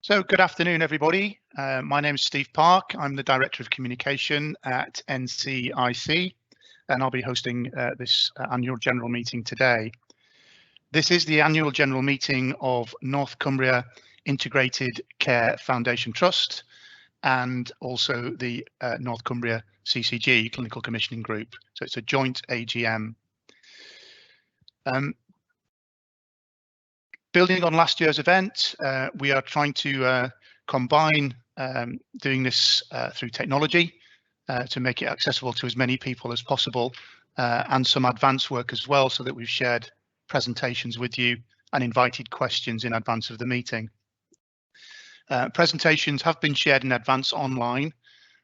So good afternoon, everybody. My name is Steve Park. I'm the Director of Communication at NCIC, and I'll be hosting this annual general meeting today. This is the annual general meeting of North Cumbria Integrated Care Foundation Trust and also the North Cumbria CCG, Clinical Commissioning Group. So it's a joint AGM. Building on last year's event, we are trying to combine doing this through technology to make it accessible to as many people as possible, and some advanced work as well, so that we've shared presentations with you and invited questions in advance of the meeting. Presentations have been shared in advance online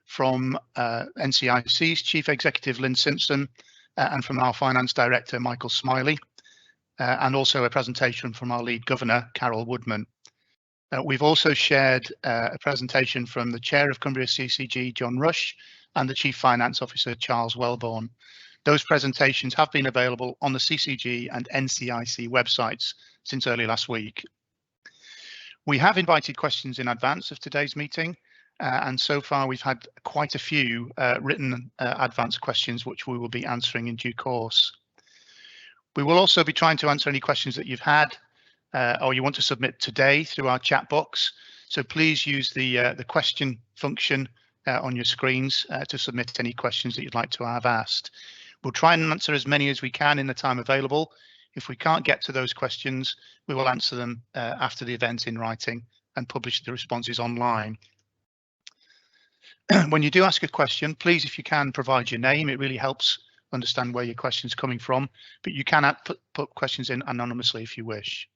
from NCIC's Chief Executive Lynn Simpson and from our Finance Director Michael Smiley. And also a presentation from our lead governor, Carol Woodman. We've also shared a presentation from the Chair of Cumbria CCG, John Rush, and the Chief Finance Officer, Charles Wellborn. Those presentations have been available on the CCG and NCIC websites since early last week. We have invited questions in advance of today's meeting, and so far we've had quite a few written advance questions, which we will be answering in due course. We will also be trying to answer any questions that you've had or you want to submit today through our chat box. So please use the question function on your screens to submit any questions that you'd like to have asked. We'll try and answer as many as we can in the time available. If we can't get to those questions, we will answer them after the event in writing and publish the responses online. When you do ask a question, please, if you can, provide your name. It really helps understand where your question's coming from, but you can put questions in anonymously if you wish.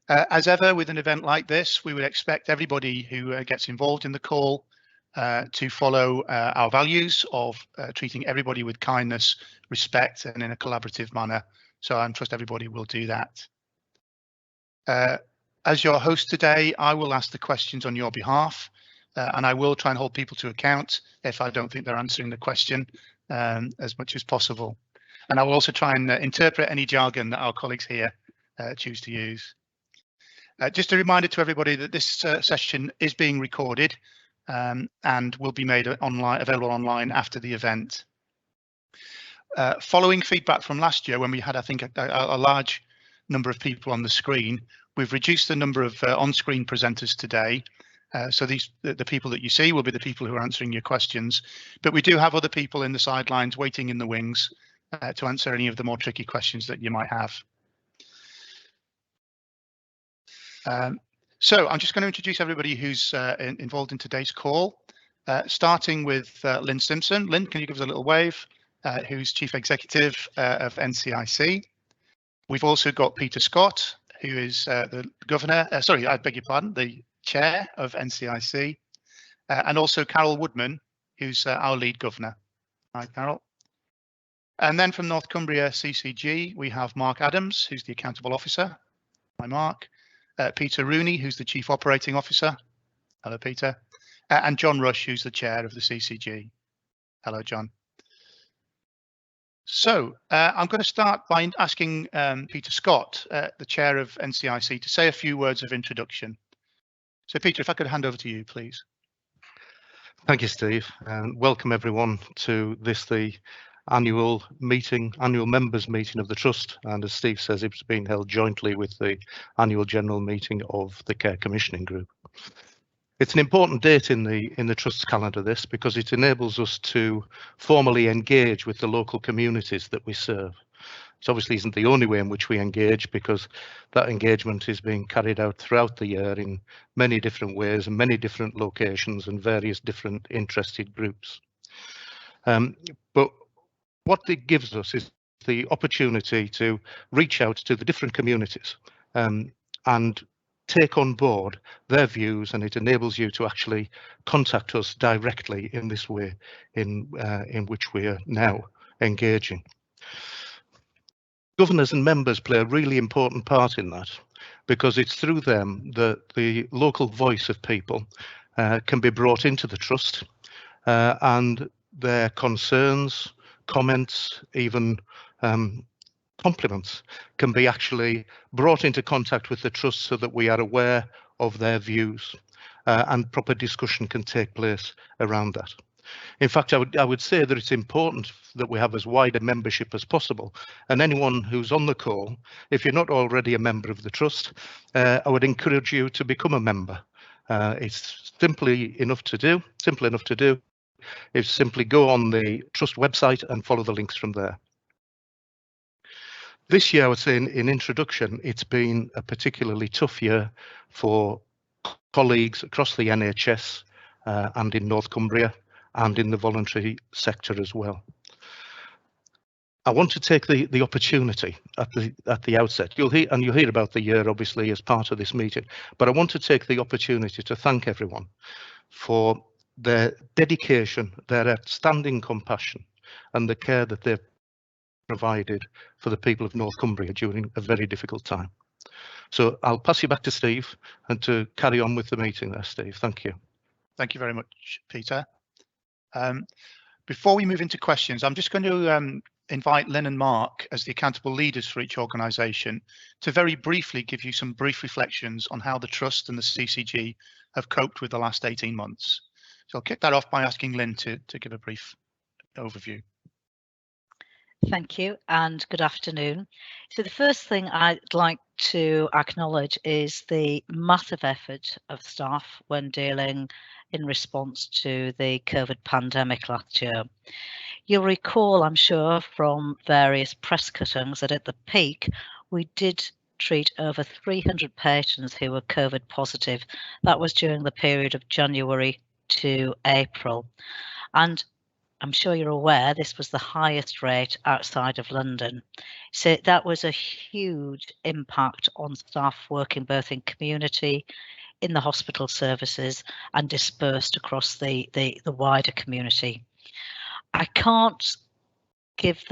As ever, with an event like this, we would expect everybody who gets involved in the call to follow our values of treating everybody with kindness, respect, and in a collaborative manner. So I trust everybody will do that. As your host today, I will ask the questions on your behalf, and I will try and hold people to account if I don't think they're answering the question as much as possible. And I will also try and interpret any jargon that our colleagues here choose to use. Just a reminder to everybody that this session is being recorded and will be made available online after the event. Following feedback from last year, when we had, I think, a large number of people on the screen, we've reduced the number of on-screen presenters today. So the people that you see will be the people who are answering your questions, but we do have other people in the sidelines waiting in the wings to answer any of the more tricky questions that you might have. So I'm just going to introduce everybody who's involved in today's call, starting with Lynn Simpson. Lynn, can you give us a little wave? Who's Chief Executive of NCIC. We've also got Peter Scott, who is the Governor, sorry, I beg your pardon, the Chair of NCIC, and also Carol Woodman, who's our lead governor. Hi, Carol. And then from North Cumbria CCG, we have Mark Adams, who's the Accountable Officer. Hi, Mark. Peter Rooney, who's the Chief Operating Officer. Hello, Peter. And John Rush, who's the Chair of the CCG. Hello, John. So I'm going to start by asking Peter Scott, the Chair of NCIC, to say a few words of introduction. So, Peter, if I could hand over to you, please. Thank you, Steve, and welcome everyone to the annual members meeting of the Trust. And as Steve says, it's being held jointly with the annual general meeting of the Care Commissioning Group. It's an important date in the Trust's calendar, this, because it enables us to formally engage with the local communities that we serve. It obviously isn't the only way in which we engage, because that engagement is being carried out throughout the year in many different ways and many different locations and various different interested groups. But what it gives us is the opportunity to reach out to the different communities and take on board their views, and it enables you to actually contact us directly in this way in which we are now engaging. Governors and members play a really important part in that, because it's through them that the local voice of people can be brought into the Trust, and their concerns, comments, even compliments can be actually brought into contact with the Trust so that we are aware of their views, and proper discussion can take place around that. In fact, I would say that it's important that we have as wide a membership as possible. And anyone who's on the call, if you're not already a member of the Trust, I would encourage you to become a member. It's simple enough to do. Is simply go on the Trust website and follow the links from there. This year, I would say in introduction, it's been a particularly tough year for colleagues across the NHS and in North Cumbria and in the voluntary sector as well. I want to take the opportunity at the outset. You'll hear about the year obviously as part of this meeting, but I want to take the opportunity to thank everyone for their dedication, their outstanding compassion, and the care that they've provided for the people of North Cumbria during a very difficult time. So I'll pass you back to Steve and to carry on with the meeting there, Steve. Thank you. Thank you very much, Peter. Before we move into questions, I'm just going to invite Lynn and Mark as the accountable leaders for each organisation to very briefly give you some brief reflections on how the Trust and the CCG have coped with the last 18 months. So I'll kick that off by asking Lynn to give a brief overview. Thank you and good afternoon. So the first thing I'd like to acknowledge is the massive effort of staff when dealing in response to the COVID pandemic last year. You'll recall, I'm sure, from various press cuttings that at the peak, we did treat over 300 patients who were COVID positive. That was during the period of January to April. And I'm sure you're aware this was the highest rate outside of London. So that was a huge impact on staff working both in community, in the hospital services and dispersed across the wider community. I can't give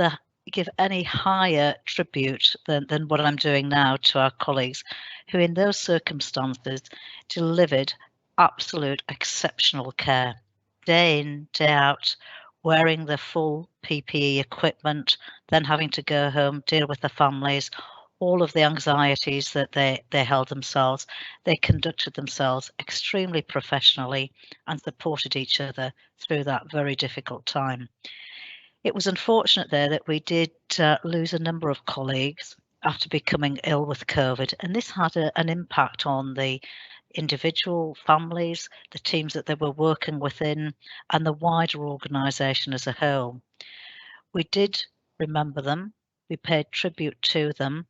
any higher tribute than what I'm doing now to our colleagues who in those circumstances delivered absolute exceptional care, day in, day out, wearing the full PPE equipment, then having to go home, deal with the families, all of the anxieties that they held themselves. They conducted themselves extremely professionally and supported each other through that very difficult time. It was unfortunate there that we did lose a number of colleagues after becoming ill with COVID, and this had an impact on the individual families, the teams that they were working within, and the wider organisation as a whole. We did remember them, we paid tribute to them,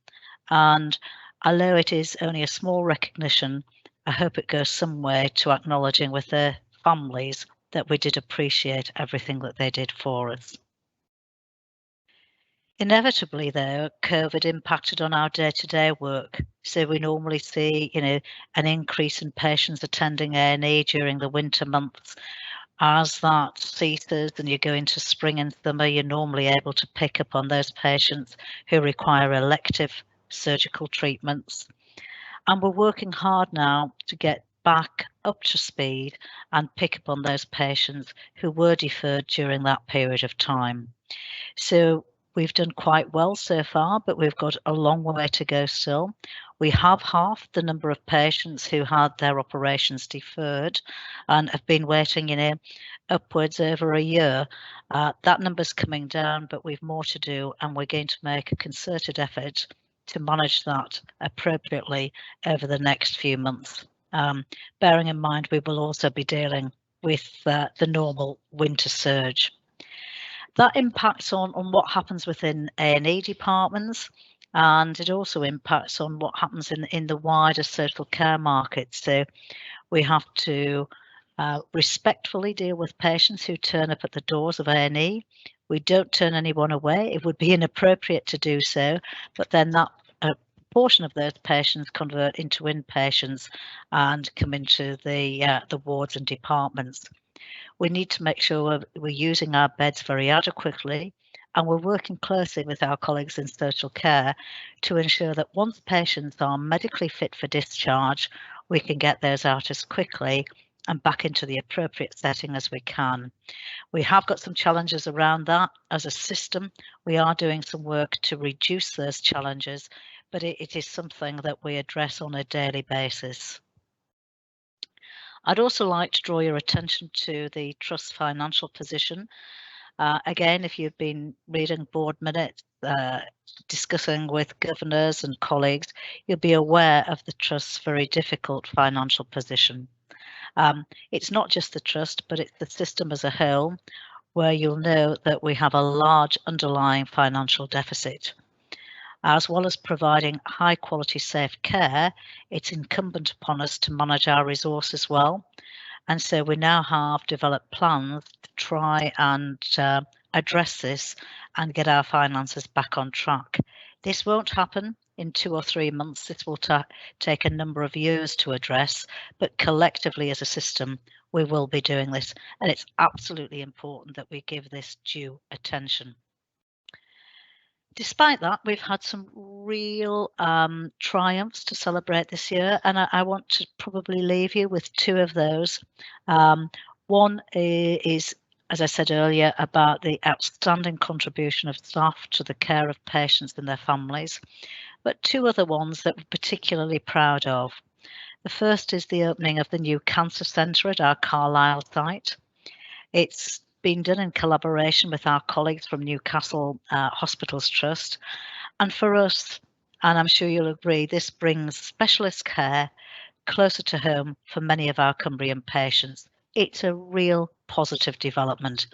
and although it is only a small recognition, I hope it goes some way to acknowledging with their families that we did appreciate everything that they did for us. Inevitably, though, COVID impacted on our day-to-day work. So we normally see, an increase in patients attending A&E during the winter months. As that ceases and you go into spring and summer, you're normally able to pick up on those patients who require elective surgical treatments. And we're working hard now to get back up to speed and pick up on those patients who were deferred during that period of time. So we've done quite well so far, but we've got a long way to go still. We have halved the number of patients who had their operations deferred and have been waiting, upwards over a year. That number's coming down, but we've more to do, and we're going to make a concerted effort to manage that appropriately over the next few months. Bearing in mind, we will also be dealing with the normal winter surge. That impacts on what happens within A&E departments, and it also impacts on what happens in the wider social care market. So we have to respectfully deal with patients who turn up at the doors of A&E. We don't turn anyone away. It would be inappropriate to do so, but then that portion of those patients convert into inpatients and come into the wards and departments. We need to make sure we're using our beds very adequately, and we're working closely with our colleagues in social care to ensure that once patients are medically fit for discharge, we can get those out as quickly and back into the appropriate setting as we can. We have got some challenges around that as a system. We are doing some work to reduce those challenges, but it is something that we address on a daily basis. I'd also like to draw your attention to the Trust's financial position. Again, if you've been reading board minutes, discussing with governors and colleagues, you'll be aware of the Trust's very difficult financial position. It's not just the Trust, but it's the system as a whole, where you'll know that we have a large underlying financial deficit. As well as providing high quality safe care, it's incumbent upon us to manage our resources well. And so we now have developed plans to try and address this and get our finances back on track. This won't happen in 2 or 3 months. This will take a number of years to address, but collectively as a system, we will be doing this. And it's absolutely important that we give this due attention. Despite that, we've had some real triumphs to celebrate this year, and I want to probably leave you with 2 of those. One is, as I said earlier, about the outstanding contribution of staff to the care of patients and their families, but 2 other ones that we're particularly proud of. The first is the opening of the new cancer centre at our Carlisle site. It's been done in collaboration with our colleagues from Newcastle Hospitals Trust. And for us, and I'm sure you'll agree, this brings specialist care closer to home for many of our Cumbrian patients. It's a real positive development.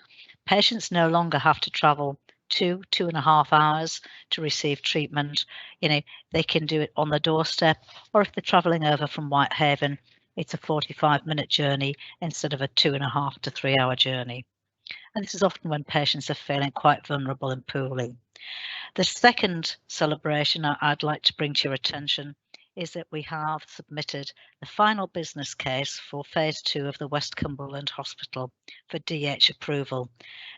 Patients no longer have to travel 2.5 hours to receive treatment. You know, they can do it on the doorstep, or if they're travelling over from Whitehaven, it's a 45-minute journey instead of a 2.5 to 3 hour journey. And this is often when patients are feeling quite vulnerable and poorly. The second celebration I'd like to bring to your attention is that we have submitted the final business case for phase 2 of the West Cumberland Hospital for DH approval.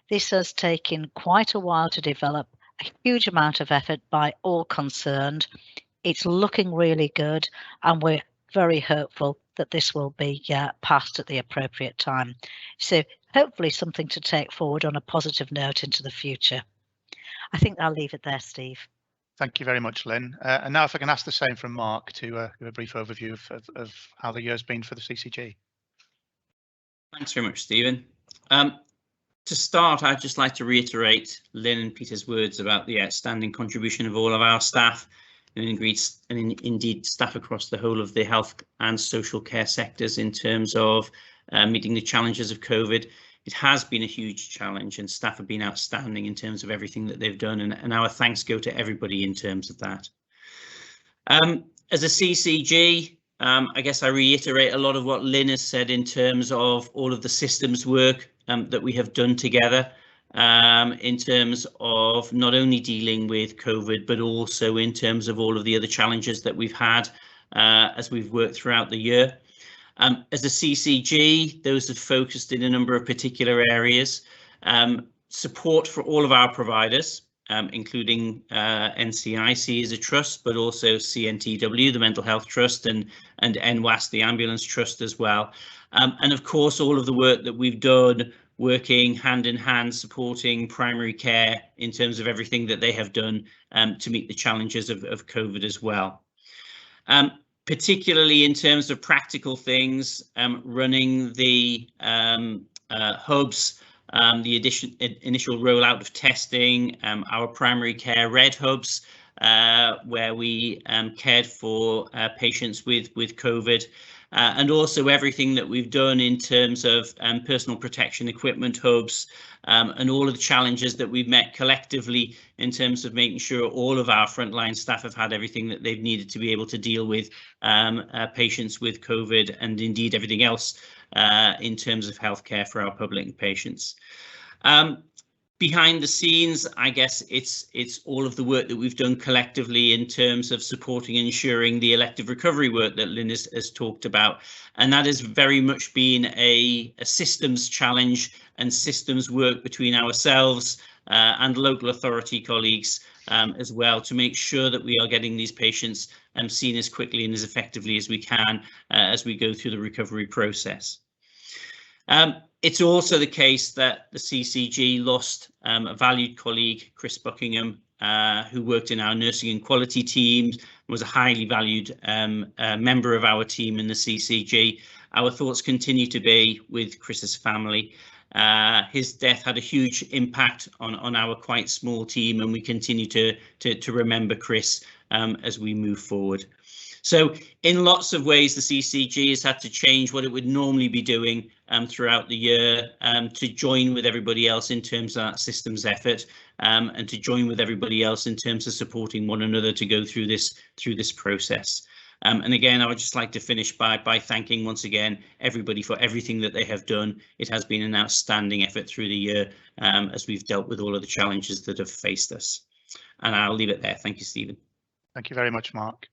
This has taken quite a while to develop, a huge amount of effort by all concerned. It's looking really good, and we're very hopeful that this will be passed at the appropriate time. So hopefully something to take forward on a positive note into the future. I think I'll leave it there, Steve. Thank you very much, Lynn. And now if I can ask the same from Mark to give a brief overview of how the year's been for the CCG. Thanks very much, Stephen. To start, I'd just like to reiterate Lynn and Peter's words about the outstanding contribution of all of our staff and indeed staff across the whole of the health and social care sectors in terms of meeting the challenges of COVID. It has been a huge challenge, and staff have been outstanding in terms of everything that they've done, and our thanks go to everybody in terms of that. As a CCG, I guess I reiterate a lot of what Lynn has said in terms of all of the systems work that we have done together in terms of not only dealing with COVID, but also in terms of all of the other challenges that we've had as we've worked throughout the year. As a CCG, those have focused in a number of particular areas. Support for all of our providers, including NCIC as a trust, but also CNTW, the Mental Health Trust, and NWAS, the Ambulance Trust as well. And of course, all of the work that we've done working hand in hand, supporting primary care in terms of everything that they have done to meet the challenges of COVID as well. Particularly in terms of practical things, running the hubs, the initial rollout of testing, our primary care red hubs, where we cared for patients with COVID, and also everything that we've done in terms of personal protection equipment hubs, and all of the challenges that we've met collectively in terms of making sure all of our frontline staff have had everything that they've needed to be able to deal with patients with COVID, and indeed everything else in terms of healthcare for our public patients. Behind the scenes, I guess it's all of the work that we've done collectively in terms of supporting and ensuring the elective recovery work that Lynn has talked about. And that has very much been a systems challenge and systems work between ourselves and local authority colleagues as well, to make sure that we are getting these patients seen as quickly and as effectively as we can as we go through the recovery process. It's also the case that the CCG lost a valued colleague, Chris Buckingham, who worked in our nursing and quality teams, was a highly valued member of our team in the CCG, our thoughts continue to be with Chris's family. His death had a huge impact on our quite small team, and we continue to remember Chris as we move forward. So in lots of ways, the CCG has had to change what it would normally be doing throughout the year to join with everybody else in terms of that systems effort, and to join with everybody else in terms of supporting one another to go through this process. And again, I would just like to finish by thanking once again everybody for everything that they have done. It has been an outstanding effort through the year as we've dealt with all of the challenges that have faced us. And I'll leave it there. Thank you, Stephen. Thank you very much, Mark.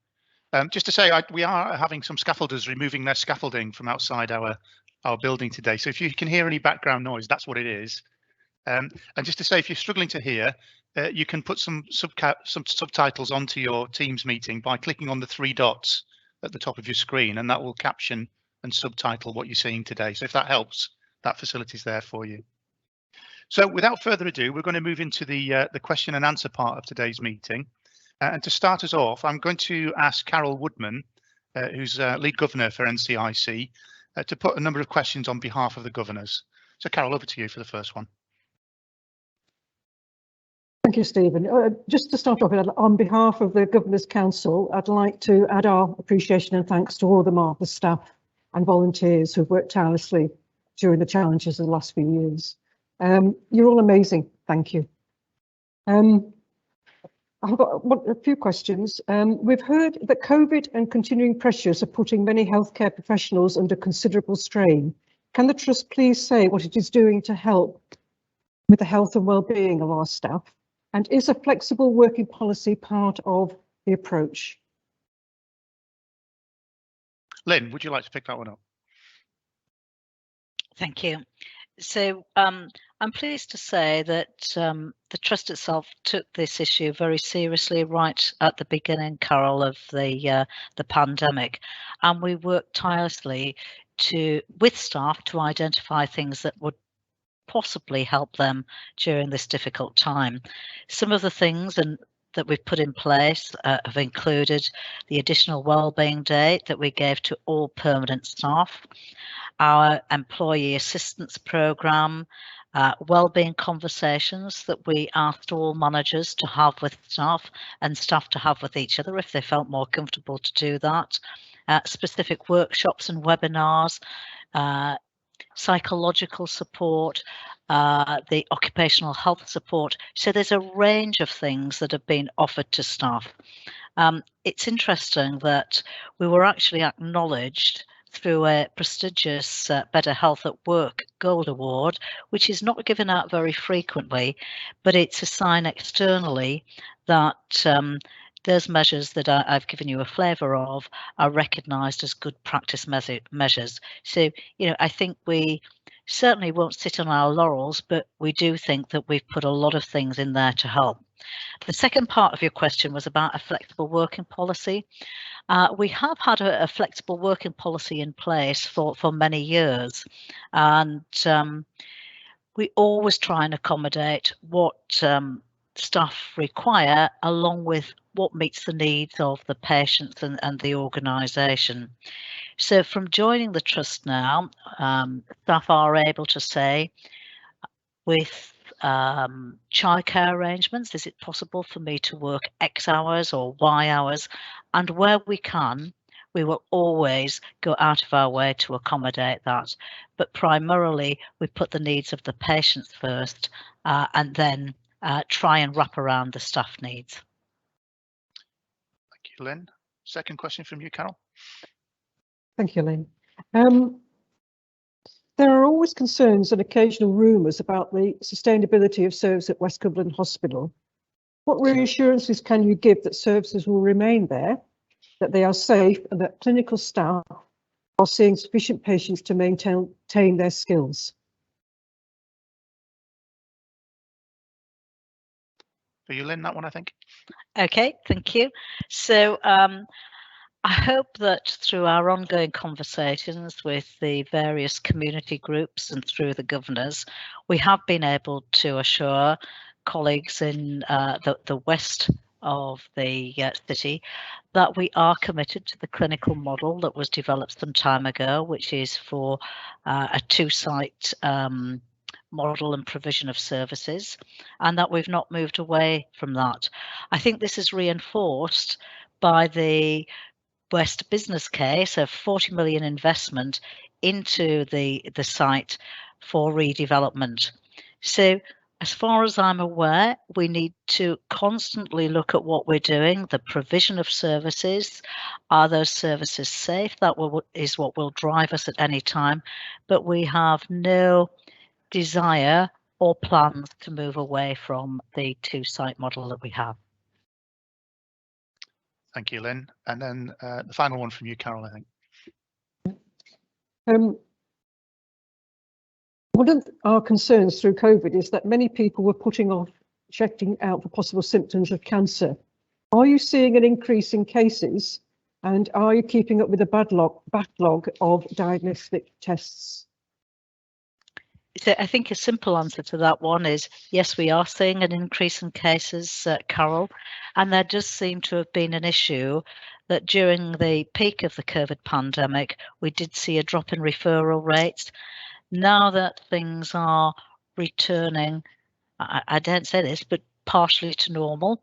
Just to say, we are having some scaffolders removing their scaffolding from outside our building today. So if you can hear any background noise, that's what it is. And just to say, if you're struggling to hear, you can put some subtitles onto your Teams meeting by clicking on the 3 dots at the top of your screen, and that will caption and subtitle what you're seeing today. So if that helps, that facility is there for you. So without further ado, we're going to move into the question and answer part of today's meeting. And to start us off, I'm going to ask Carol Woodman, who's lead governor for NCIC, to put a number of questions on behalf of the governors. So Carol, over to you for the first one. Thank you, Stephen. Just to start off, on behalf of the Governors' Council, I'd like to add our appreciation and thanks to all the marvellous staff and volunteers who've worked tirelessly during the challenges of the last few years. You're all amazing. Thank you. I've got a few questions. We've heard that COVID and continuing pressures are putting many healthcare professionals under considerable strain. Can the Trust please say what it is doing to help with the health and well-being of our staff? And is a flexible working policy part of the approach? Lynn, would you like to pick that one up? Thank you. So I'm pleased to say that the Trust itself took this issue very seriously right at the beginning, Carol, of the pandemic, and we worked tirelessly with staff to identify things that would possibly help them during this difficult time. Some of the things that we've put in place have included the additional wellbeing day that we gave to all permanent staff, our employee assistance programme, wellbeing conversations that we asked all managers to have with staff and staff to have with each other if they felt more comfortable to do that, specific workshops and webinars, psychological support, the occupational health support. So there's a range of things that have been offered to staff. It's interesting that we were actually acknowledged through a prestigious Better Health at Work Gold Award, which is not given out very frequently, but it's a sign externally that those measures that I've given you a flavour of are recognised as good practice measures. So, I think we certainly won't sit on our laurels, but we do think that we've put a lot of things in there to help. The second part of your question was about a flexible working policy. We have had a flexible working policy in place for many years, and we always try and accommodate what staff require along with what meets the needs of the patients and the organisation. So from joining the Trust now, staff are able to say, with childcare arrangements, is it possible for me to work X hours or Y hours? And where we can, we will always go out of our way to accommodate that. But primarily, we put the needs of the patients first and then try and wrap around the staff needs. Thank you, Lynn. Second question from you, Carol. Thank you, Lynn. There are always concerns and occasional rumours about the sustainability of service at West Cumberland Hospital. What reassurances can you give that services will remain there, that they are safe, and that clinical staff are seeing sufficient patients to maintain their skills? For you, Lynn, that one, I think. Okay, thank you. So I hope that through our ongoing conversations with the various community groups and through the governors, we have been able to assure colleagues in the west of the city, that we are committed to the clinical model that was developed some time ago, which is for a two-site model and provision of services, and that we've not moved away from that. I think this is reinforced by the West business case of 40 million investment into the site for redevelopment. So as far as I'm aware, we need to constantly look at what we're doing, the provision of services. Are those services safe? That is what will drive us at any time. But we have no desire or plans to move away from the two-site model that we have. Thank you, Lynn. And then the final one from you, Carol, I think. One of our concerns through COVID is that many people were putting off checking out for possible symptoms of cancer. Are you seeing an increase in cases, and are you keeping up with the backlog of diagnostic tests? So I think a simple answer to that one is yes, we are seeing an increase in cases, Carol, and there does seem to have been an issue that during the peak of the COVID pandemic, we did see a drop in referral rates. Now that things are returning, I don't say this, but partially to normal,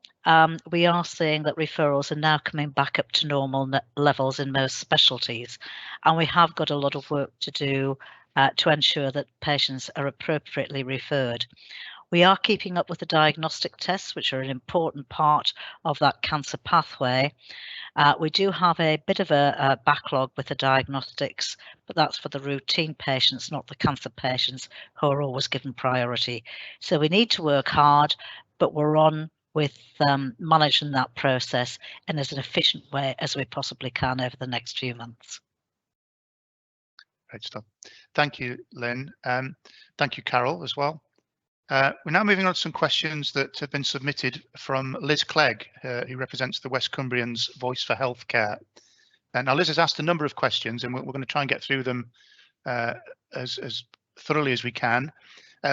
we are seeing that referrals are now coming back up to normal levels in most specialties, and we have got a lot of work to do to ensure that patients are appropriately referred. We are keeping up with the diagnostic tests, which are an important part of that cancer pathway. We do have a bit of a backlog with the diagnostics, but that's for the routine patients, not the cancer patients who are always given priority. So we need to work hard, but we're on with managing that process in as an efficient way as we possibly can over the next few months. Great stuff. Thank you, Lynn. Thank you, Carol, as well. We're now moving on to some questions that have been submitted from Liz Clegg, who represents the West Cumbrians Voice for Healthcare. Now, Liz has asked a number of questions, and we're going to try and get through them as thoroughly as we can.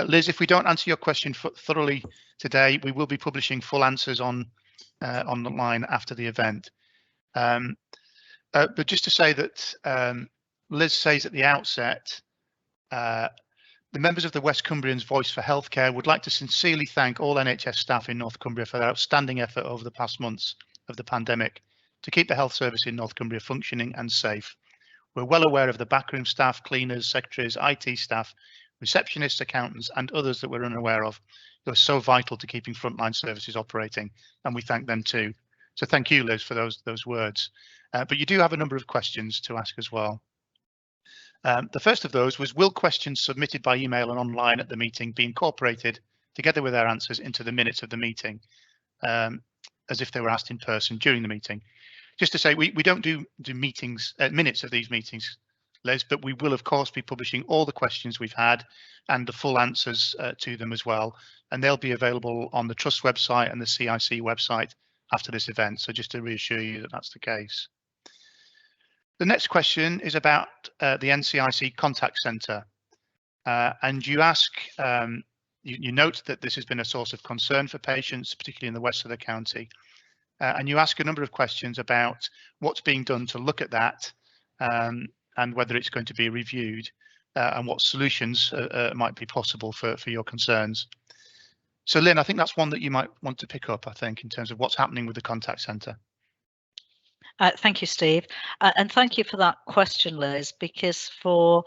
Liz, if we don't answer your question thoroughly today, we will be publishing full answers on the line after the event. But just to say that Liz says at the outset, the members of the West Cumbrians Voice for Healthcare would like to sincerely thank all NHS staff in North Cumbria for their outstanding effort over the past months of the pandemic to keep the health service in North Cumbria functioning and safe. We're well aware of the backroom staff, cleaners, secretaries, IT staff, receptionists, accountants, and others that we're unaware of who are so vital to keeping frontline services operating, and we thank them too. So thank you, Liz, for those words. But you do have a number of questions to ask as well. The first of those was, will questions submitted by email and online at the meeting be incorporated together with their answers into the minutes of the meeting, as if they were asked in person during the meeting? Just to say, we don't do minutes of these meetings, Liz, but we will of course be publishing all the questions we've had and the full answers to them as well, and they'll be available on the Trust website and the CIC website after this event. So just to reassure you that that's the case. The next question is about the NCIC contact centre, and you ask, you note that this has been a source of concern for patients, particularly in the west of the county, and you ask a number of questions about what's being done to look at that and whether it's going to be reviewed and what solutions might be possible for your concerns. So Lynn, I think that's one that you might want to pick up, I think, in terms of what's happening with the contact centre. Thank you, Steve, and thank you for that question, Liz, because for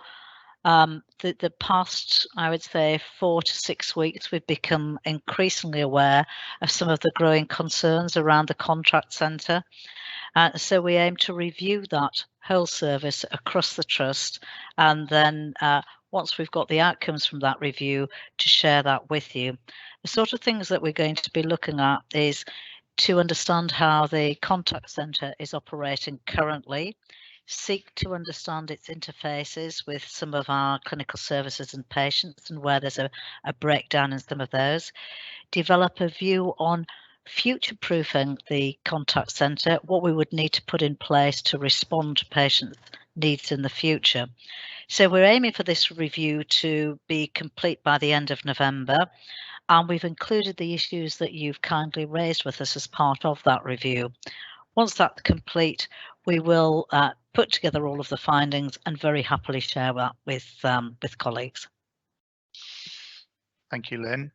the past, I would say, 4 to 6 weeks, we've become increasingly aware of some of the growing concerns around the contact centre. So we aim to review that whole service across the Trust, and then once we've got the outcomes from that review, to share that with you. The sort of things that we're going to be looking at is to understand how the contact centre is operating currently, seek to understand its interfaces with some of our clinical services and patients and where there's a breakdown in some of those, develop a view on future-proofing the contact centre, what we would need to put in place to respond to patients' needs in the future. So we're aiming for this review to be complete by the end of November, and we've included the issues that you've kindly raised with us as part of that review. Once that's complete, we will put together all of the findings and very happily share that with colleagues. Thank you, Lynn.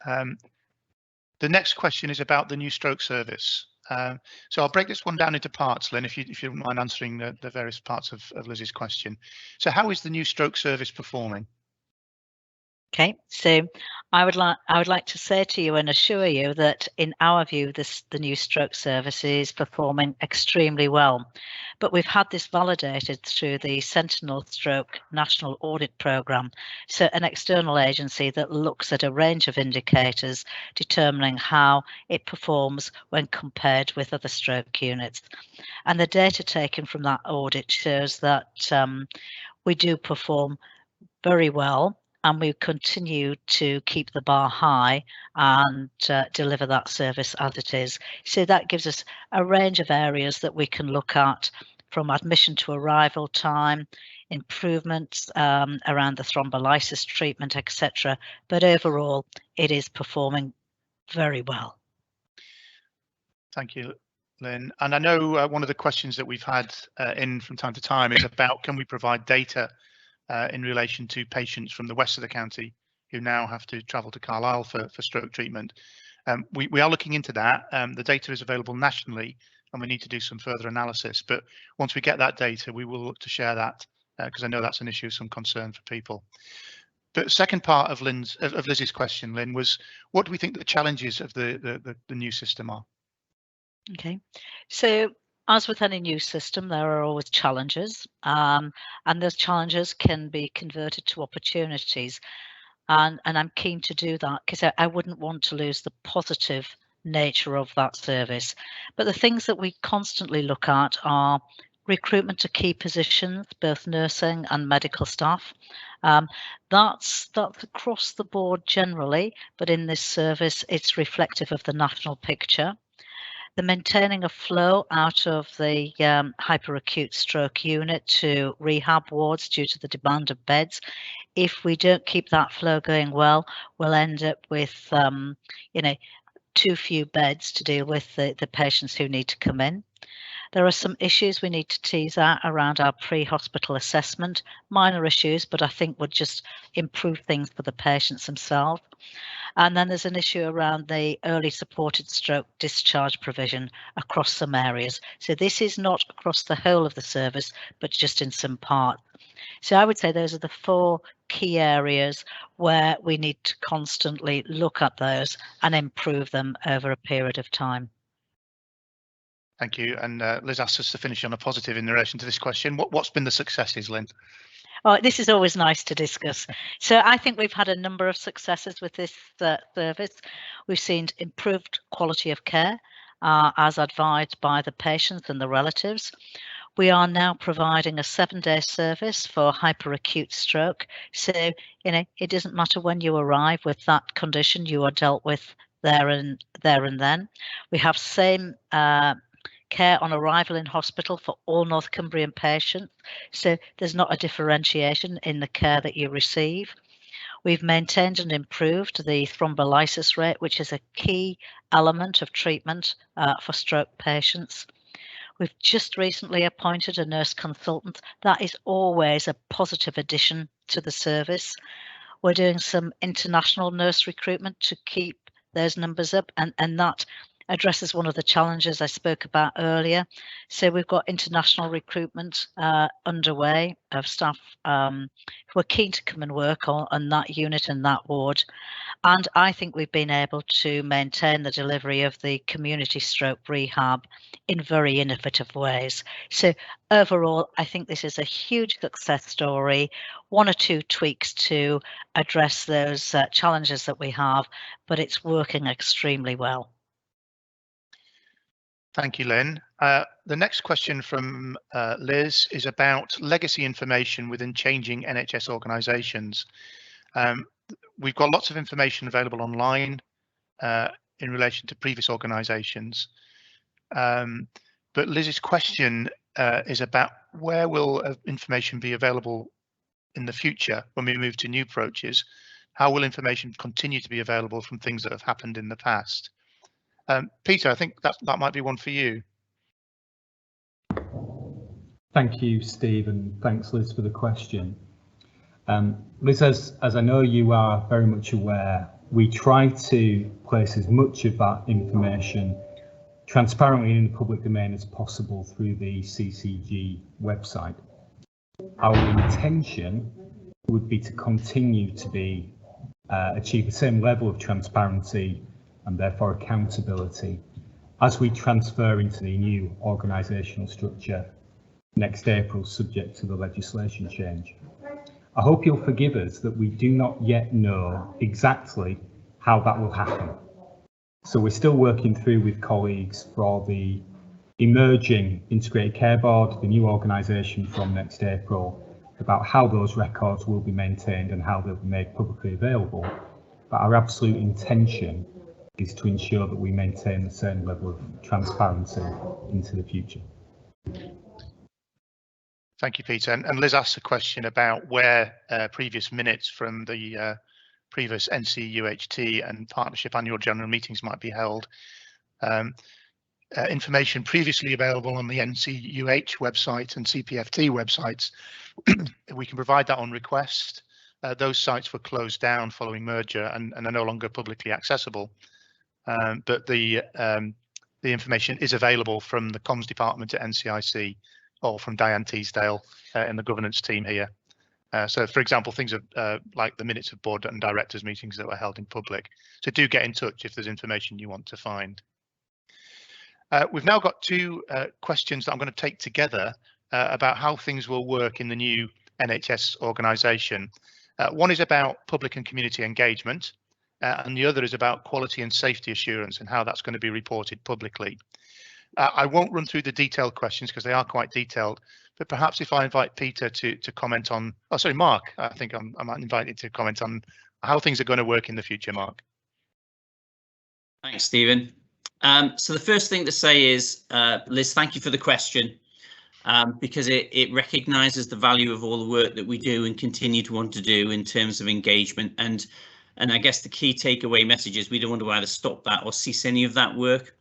The next question is about the new stroke service. So I'll break this one down into parts, Lynn, if you don't mind answering the various parts of Liz's question. So how is the new stroke service performing? Okay, so I would like to say to you and assure you that in our view, the new stroke service is performing extremely well. But we've had this validated through the Sentinel Stroke National Audit Programme, so an external agency that looks at a range of indicators determining how it performs when compared with other stroke units. And the data taken from that audit shows that we do perform very well, and we continue to keep the bar high and deliver that service as it is. So that gives us a range of areas that we can look at, from admission to arrival time, improvements around the thrombolysis treatment, etc. But overall, it is performing very well. Thank you, Lynn. And I know one of the questions that we've had in from time to time is about, can we provide data in relation to patients from the west of the county who now have to travel to Carlisle for stroke treatment. We are looking into that. The data is available nationally, and we need to do some further analysis. But once we get that data, we will look to share that, because I know that's an issue of some concern for people. But second part of Liz's question, Lynn, was what do we think the challenges of the new system are? Okay, so as with any new system, there are always challenges, and those challenges can be converted to opportunities. And I'm keen to do that because I wouldn't want to lose the positive nature of that service. But the things that we constantly look at are recruitment to key positions, both nursing and medical staff. That's across the board generally, but in this service, it's reflective of the national picture. The maintaining a flow out of the hyperacute stroke unit to rehab wards due to the demand of beds. If we don't keep that flow going well, we'll end up with too few beds to deal with the patients who need to come in. There are some issues we need to tease out around our pre-hospital assessment, minor issues, but I think would just improve things for the patients themselves. And then there's an issue around the early supported stroke discharge provision across some areas. So this is not across the whole of the service, but just in some part. So I would say those are the 4 key areas where we need to constantly look at those and improve them over a period of time. Thank you. And Liz asked us to finish on a positive in relation to this question. What's been the successes, Lynn? Oh, this is always nice to discuss. So I think we've had a number of successes with this service. We've seen improved quality of care as advised by the patients and the relatives. We are now providing a 7-day service for hyperacute stroke. So, it doesn't matter when you arrive with that condition, you are dealt with there and then. We have same care on arrival in hospital for all North Cumbrian patients, so there's not a differentiation in the care that you receive. We've maintained and improved the thrombolysis rate, which is a key element of treatment for stroke patients. We've just recently appointed a nurse consultant. That is always a positive addition to the service. We're doing some international nurse recruitment to keep those numbers up, and that addresses one of the challenges I spoke about earlier. So we've got international recruitment underway of staff who are keen to come and work on that unit and that ward. And I think we've been able to maintain the delivery of the community stroke rehab in very innovative ways. So overall, I think this is a huge success story, 1 or 2 tweaks to address those challenges that we have, but it's working extremely well. Thank you, Lynn. The next question from Liz is about legacy information within changing NHS organisations. We've got lots of information available online in relation to previous organisations, but Liz's question is about where will information be available in the future when we move to new approaches, How will information continue to be available from things that have happened in the past? Peter, I think that might be one for you. Thank you, Steve, and thanks, Liz, for the question. Liz, as I know you are very much aware, we try to place as much of that information transparently in the public domain as possible through the CCG website. Our intention would be to continue to achieve the same level of transparency and therefore accountability as we transfer into the new organisational structure next April, subject to the legislation change. I hope you'll forgive us that we do not yet know exactly how that will happen. So we're still working through with colleagues for the emerging Integrated Care Board, the new organisation from next April, about how those records will be maintained and how they'll be made publicly available. But our absolute intention is to ensure that we maintain the same level of transparency into the future. Thank you, Peter. And Liz asked a question about where previous minutes from the previous NCUHT and Partnership Annual General Meetings might be held. Information previously available on the NCUH website and CPFT websites, we can provide that on request. Those sites were closed down following merger and are no longer publicly accessible. But the information is available from the comms department at NCIC or from Diane Teasdale in the governance team here. So, for example, things like the minutes of board and directors meetings that were held in public. So do get in touch if there's information you want to find. We've now got two questions that I'm going to take together about how things will work in the new NHS organisation. One is about public and community engagement, and the other is about quality and safety assurance and how that's going to be reported publicly. I won't run through the detailed questions because they are quite detailed, but perhaps if I invite Peter to comment on, oh sorry, Mark, I think I might invite you to comment on how things are going to work in the future, Mark. Thanks, Stephen. So the first thing to say is, Liz, thank you for the question, because it recognises the value of all the work that we do and continue to want to do in terms of engagement. And I guess the key takeaway message is we don't want to either stop that or cease any of that work.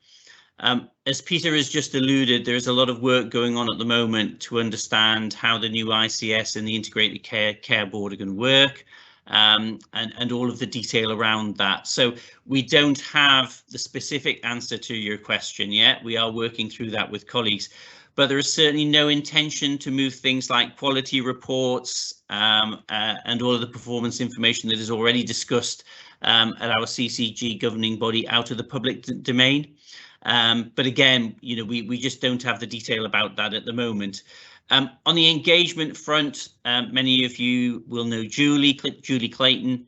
As Peter has just alluded, there is a lot of work going on at the moment to understand how the new ICS and the Integrated Care Board are going to work, and all of the detail around that. So we don't have the specific answer to your question yet. We are working through that with colleagues, but there is certainly no intention to move things like quality reports and all of the performance information that is already discussed at our CCG governing body out of the public domain. But again, you know, we just don't have the detail about that at the moment. On the engagement front, many of you will know Julie Clayton.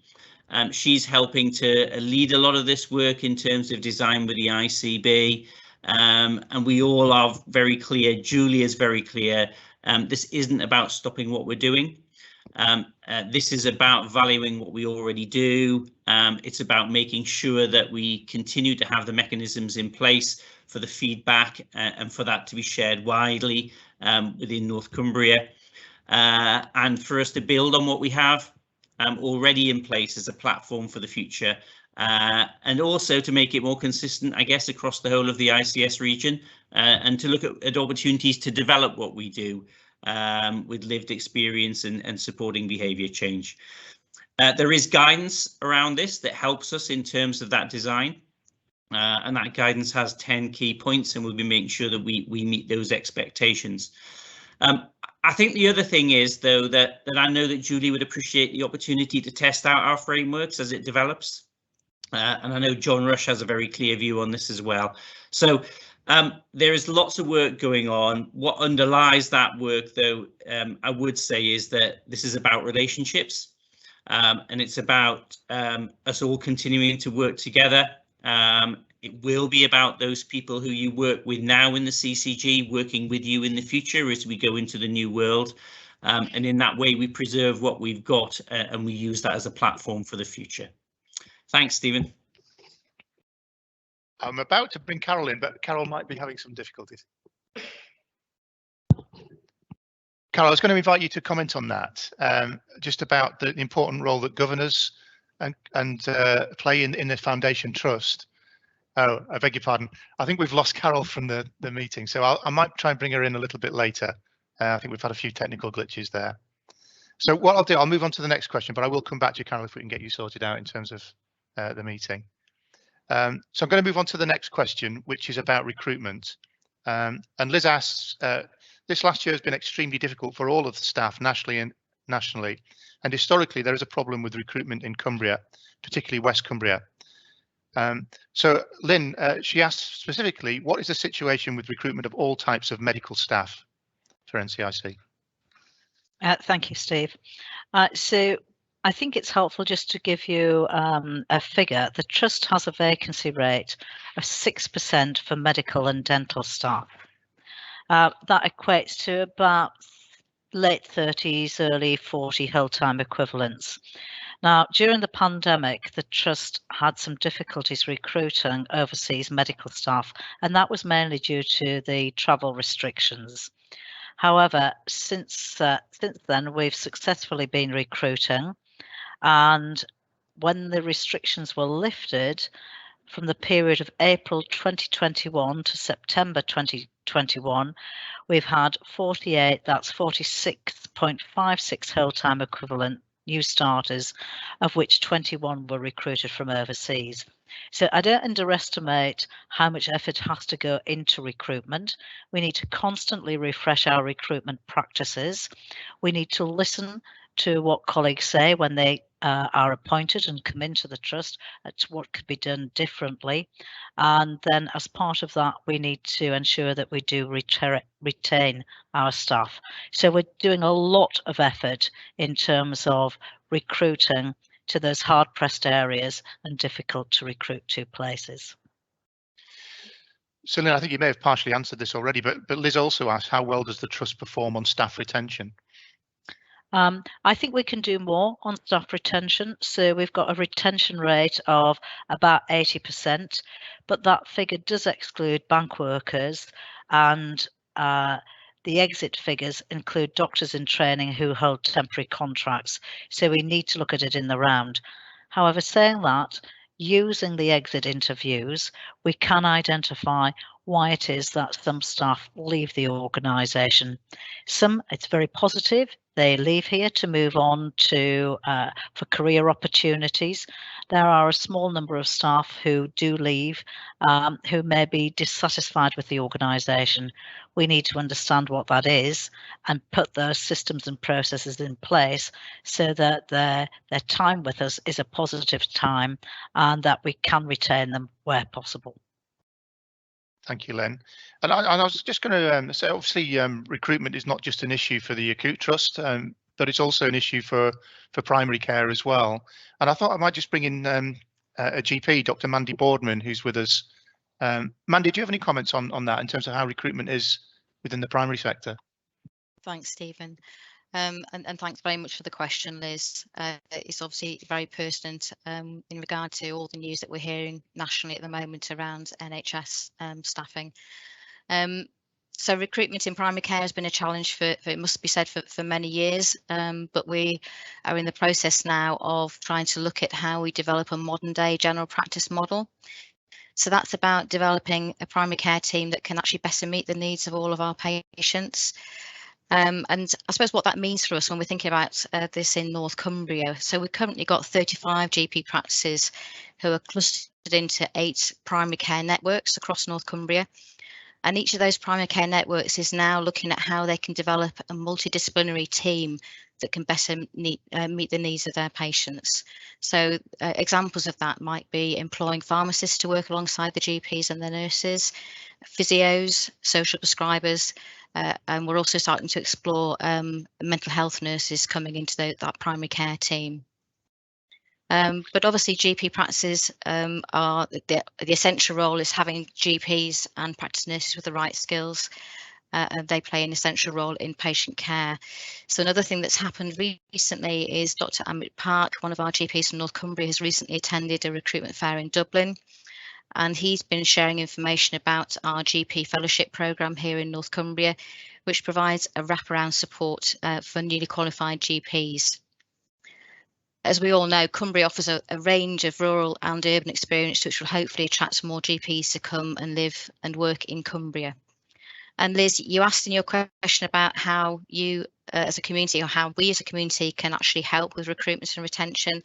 She's helping to lead a lot of this work in terms of design with the ICB. And we all are very clear, Julie is very clear, this isn't about stopping what we're doing. This is about valuing what we already do. It's about making sure that we continue to have the mechanisms in place for the feedback and for that to be shared widely within North Cumbria, and for us to build on what we have already in place as a platform for the future, and also to make it more consistent, I guess, across the whole of the ICS region, and to look at opportunities to develop what we do with lived experience and supporting behaviour change. There is guidance around this that helps us in terms of that design, and that guidance has 10 key points, and we'll be making sure that we meet those expectations. I think the other thing is, though, that I know that Julie would appreciate the opportunity to test out our frameworks as it develops, and I know John Rush has a very clear view on this as well. So there is lots of work going on. What underlies that work, though, I would say, is that this is about relationships, and it's about us all continuing to work together. It will be about those people who you work with now in the CCG, working with you in the future as we go into the new world. And in that way, we preserve what we've got and we use that as a platform for the future. Thanks, Stephen. I'm about to bring Carol in, but Carol might be having some difficulties. Carol, I was going to invite you to comment on that, just about the important role that governors and play in the foundation trust. Oh, I beg your pardon. I think we've lost Carol from the meeting, so I might try and bring her in a little bit later. I think we've had a few technical glitches there. So what I'll do, I'll move on to the next question, but I will come back to you, Carol, if we can get you sorted out in terms of the meeting. So I'm going to move on to the next question, which is about recruitment. And Liz asks, this last year has been extremely difficult for all of the staff nationally, and historically there is a problem with recruitment in Cumbria, particularly West Cumbria. So Lynn, she asked specifically, what is the situation with recruitment of all types of medical staff for NCIC? Thank you, Steve. So I think it's helpful just to give you a figure. The Trust has a vacancy rate of 6% for medical and dental staff. That equates to about late 30s, early 40 whole-time equivalents. Now, during the pandemic, the Trust had some difficulties recruiting overseas medical staff, and that was mainly due to the travel restrictions. However, since then, we've successfully been recruiting, and when the restrictions were lifted, from the period of April 2021 to September 2021, we've had 48, that's 46.56 whole-time equivalent new starters, of which 21 were recruited from overseas. So I don't underestimate how much effort has to go into recruitment. We need to constantly refresh our recruitment practices. We need to listen to what colleagues say when they are appointed and come into the Trust as to what could be done differently. And then as part of that, we need to ensure that we do retain our staff. So we're doing a lot of effort in terms of recruiting to those hard-pressed areas and difficult to recruit to places. So Lynn, I think you may have partially answered this already, but Liz also asked, how well does the Trust perform on staff retention? I think we can do more on staff retention. So we've got a retention rate of about 80%, but that figure does exclude bank workers, and the exit figures include doctors in training who hold temporary contracts. So we need to look at it in the round. However, saying that, using the exit interviews, we can identify why it is that some staff leave the organisation. Some, it's very positive. They leave here to move on to for career opportunities. There are a small number of staff who do leave, who may be dissatisfied with the organisation. We need to understand what that is and put those systems and processes in place so that their time with us is a positive time and that we can retain them where possible. Thank you, Lynn. And I was just going to say, obviously, recruitment is not just an issue for the Acute Trust, but it's also an issue for primary care as well. And I thought I might just bring in a GP, Dr. Mandy Boardman, who's with us. Mandy, do you have any comments on that in terms of how recruitment is within the primary sector? Thanks, Stephen. And thanks very much for the question, Liz. It's obviously very pertinent in regard to all the news that we're hearing nationally at the moment around NHS staffing. So recruitment in primary care has been a challenge for it must be said, for many years, but we are in the process now of trying to look at how we develop a modern day general practice model. So that's about developing a primary care team that can actually better meet the needs of all of our patients. And I suppose what that means for us when we're thinking about this in North Cumbria. So we've currently got 35 GP practices who are clustered into 8 primary care networks across North Cumbria. And each of those primary care networks is now looking at how they can develop a multidisciplinary team that can better meet the needs of their patients. So examples of that might be employing pharmacists to work alongside the GPs and the nurses, physios, social prescribers, and we're also starting to explore mental health nurses coming into that primary care team. But obviously GP practices are the essential role is having GPs and practice nurses with the right skills, and they play an essential role in patient care. So another thing that's happened recently is Dr. Amit Park, one of our GPs from North Cumbria, has recently attended a recruitment fair in Dublin, and he's been sharing information about our GP fellowship programme here in North Cumbria, which provides a wraparound support for newly qualified GPs. as we all know, Cumbria offers a range of rural and urban experience which will hopefully attract more GPs to come and live and work in Cumbria. And Liz, you asked in your question about how you as a community, or how we as a community can actually help with recruitment and retention.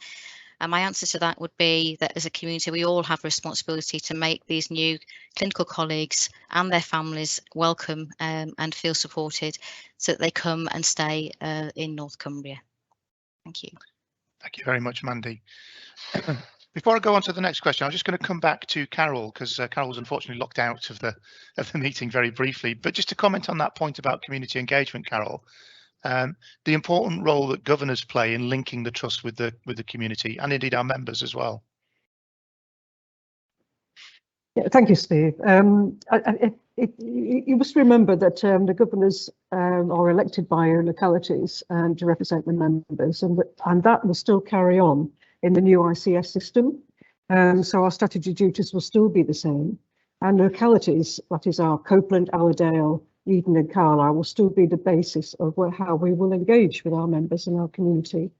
And my answer to that would be that as a community, we all have a responsibility to make these new clinical colleagues and their families welcome and feel supported, so that they come and stay in North Cumbria. Thank you. Thank you very much, Mandy. Before I go on to the next question, I'm just going to come back to Carol, because Carol was unfortunately locked out of the meeting very briefly. But just to comment on that point about community engagement, Carol, the important role that governors play in linking the trust with the community, and indeed our members as well. Yeah, thank you, Steve. You must remember that the governors are elected by localities to represent the members, and that will still carry on in the new ICS system. So our strategy duties will still be the same, and localities, that is our Copeland, Allerdale, Eden and Carlisle, will still be the basis of how we will engage with our members and our community.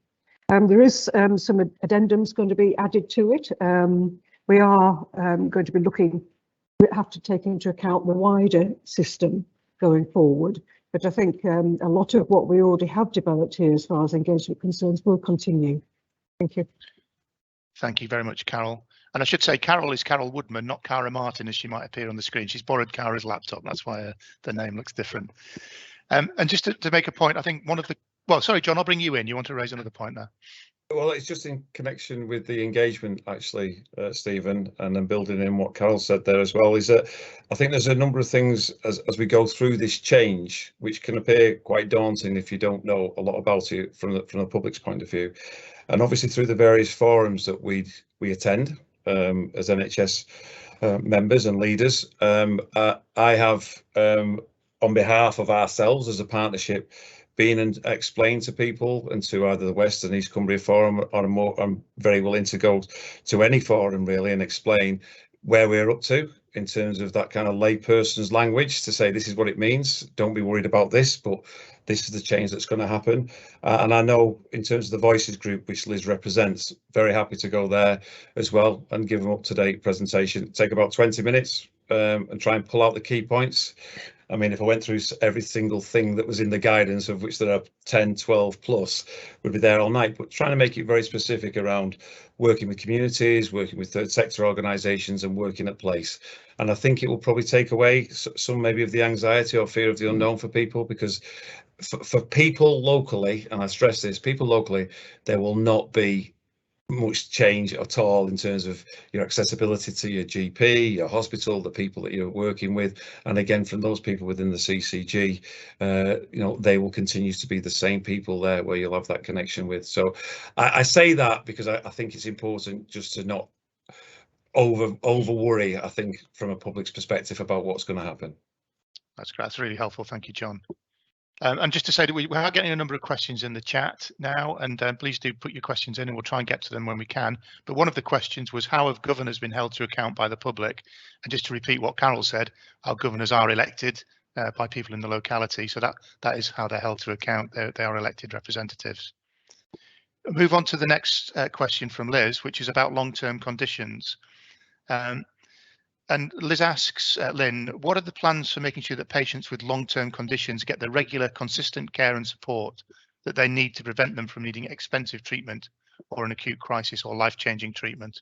There is some addendums going to be added to it. We are going to be we have to take into account the wider system going forward. But I think a lot of what we already have developed here as far as engagement concerns will continue. Thank you. Thank you very much, Carol. And I should say Carol is Carol Woodman, not Cara Martin, as she might appear on the screen. She's borrowed Cara's laptop. That's why the name looks different. And just to make a point, I think one of the, well, sorry, John, I'll bring you in. You want to raise another point there? Well, it's just in connection with the engagement, actually, Stephen, and then building in what Carol said there as well, is that I think there's a number of things as we go through this change, which can appear quite daunting if you don't know a lot about it from the public's point of view. And obviously through the various forums that we attend as NHS members and leaders, I have, on behalf of ourselves as a partnership, been and explained to people, and to either the West and East Cumbria Forum, or I'm very willing to go to any forum really and explain where we're up to in terms of that kind of layperson's language, to say this is what it means, don't be worried about this, but this is the change that's going to happen. And I know in terms of the Voices group, which Liz represents, very happy to go there as well and give them up-to-date presentation. Take about 20 minutes and try and pull out the key points. I mean, if I went through every single thing that was in the guidance, of which there are 10, 12 plus, would be there all night, but trying to make it very specific around working with communities, working with third sector organisations and working at place. And I think it will probably take away some maybe of the anxiety or fear of the unknown for people, because for people locally, and I stress this, people locally, there will not be much change at all in terms of your accessibility to your GP, your hospital, the people that you're working with. And again, from those people within the CCG, you know, they will continue to be the same people there where you'll have that connection with. So I say that because I think it's important just to not over worry, I think, from a public's perspective about what's going to happen. That's great. That's really helpful. Thank you, John. And just to say that we are getting a number of questions in the chat now, and please do put your questions in and we'll try and get to them when we can. But one of the questions was, how have governors been held to account by the public? And just to repeat what Carol said, our governors are elected by people in the locality. So that is how they're held to account. They are elected representatives. I'll move on to the next question from Liz, which is about long-term conditions. And Liz asks, Lynn, what are the plans for making sure that patients with long-term conditions get the regular, consistent care and support that they need to prevent them from needing expensive treatment or an acute crisis or life-changing treatment?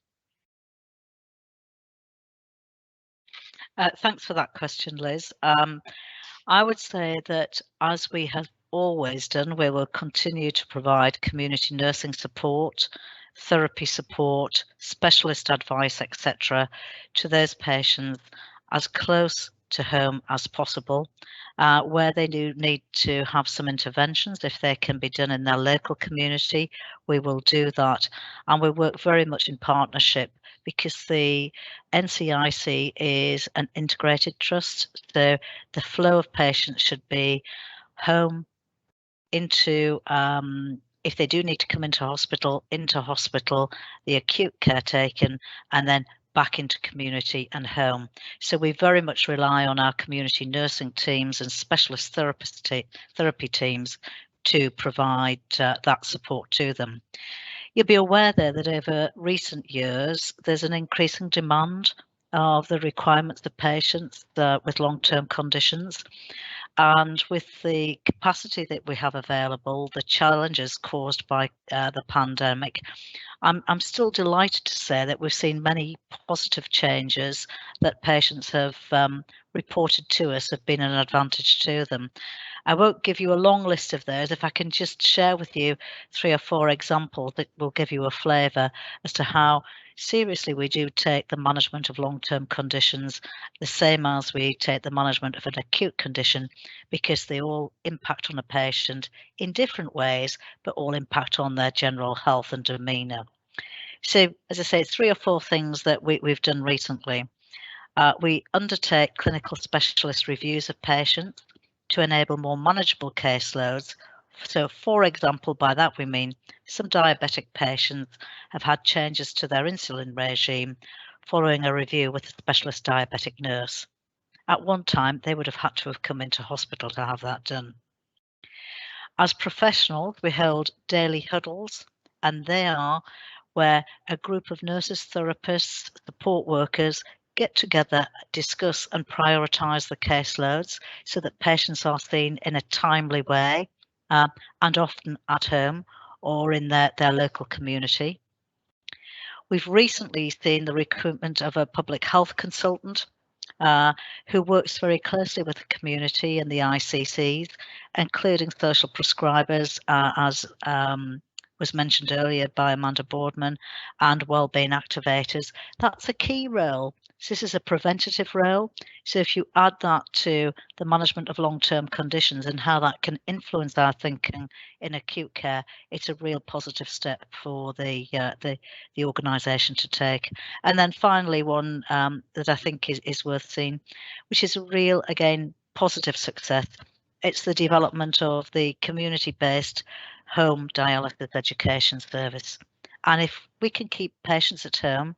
Thanks for that question, Liz. I would say that, as we have always done, we will continue to provide community nursing support, therapy support, specialist advice, etc., to those patients as close to home as possible. Where they do need to have some interventions, if they can be done in their local community, we will do that. And we work very much in partnership, because the NCIC is an integrated trust. So the flow of patients should be home into if they do need to come into hospital, the acute care taken, and then back into community and home. So we very much rely on our community nursing teams and specialist therapy teams to provide that support to them. You'll be aware there that over recent years, there's an increasing demand of the requirements of patients with long-term conditions. And with the capacity that we have available, the challenges caused by the pandemic, I'm still delighted to say that we've seen many positive changes that patients have reported to us have been an advantage to them. I won't give you a long list of those. If I can just share with you 3 or 4 examples that will give you a flavour as to how seriously we do take the management of long-term conditions, the same as we take the management of an acute condition, because they all impact on a patient in different ways, but all impact on their general health and demeanour. So, as I say, 3 or 4 things that we've done recently. We undertake clinical specialist reviews of patients to enable more manageable caseloads. So, for example, by that we mean some diabetic patients have had changes to their insulin regime following a review with a specialist diabetic nurse. At one time, they would have had to have come into hospital to have that done. As professionals, we hold daily huddles, and they are where a group of nurses, therapists, support workers get together, discuss and prioritise the caseloads so that patients are seen in a timely way and often at home or in their local community. We've recently seen the recruitment of a public health consultant who works very closely with the community and the ICCs, including social prescribers, as was mentioned earlier by Mandy Boardman, and wellbeing activators. That's a key role. So this is a preventative role. So if you add that to the management of long-term conditions and how that can influence our thinking in acute care, it's a real positive step for the organisation to take. And then finally, one that I think is worth seeing, which is a real, again, positive success. It's the development of the community-based home dialysis education service. And if we can keep patients at home,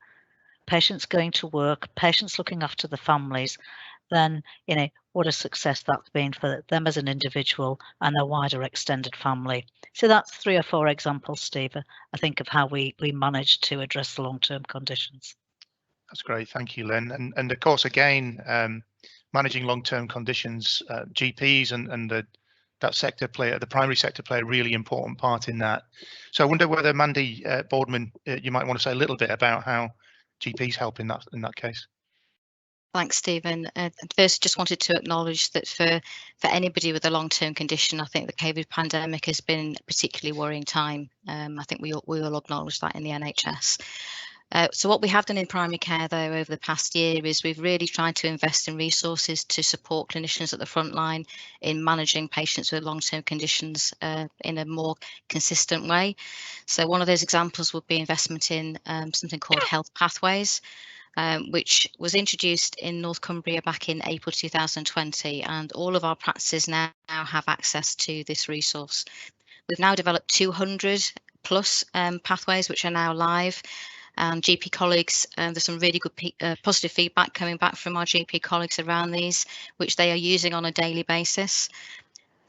patients going to work, patients looking after the families, then, you know, what a success that's been for them as an individual and a wider extended family. So that's 3 or 4 examples, Steve, I think, of how we managed to address the long-term conditions. That's great. Thank you, Lynn. And of course, again, managing long-term conditions, GPs and that sector the primary sector play a really important part in that. So I wonder whether Mandy Boardman, you might want to say a little bit about how GPs help in that case. Thanks, Stephen. First, just wanted to acknowledge that for anybody with a long-term condition, I think the COVID pandemic has been a particularly worrying time. I think we all acknowledge that in the NHS. So what we have done in primary care, though, over the past year is we've really tried to invest in resources to support clinicians at the front line in managing patients with long-term conditions in a more consistent way. So one of those examples would be investment in something called Health Pathways, which was introduced in North Cumbria back in April 2020, and all of our practices now have access to this resource. We've now developed 200 plus pathways which are now live. GP colleagues, there's some really good positive feedback coming back from our GP colleagues around these, which they are using on a daily basis.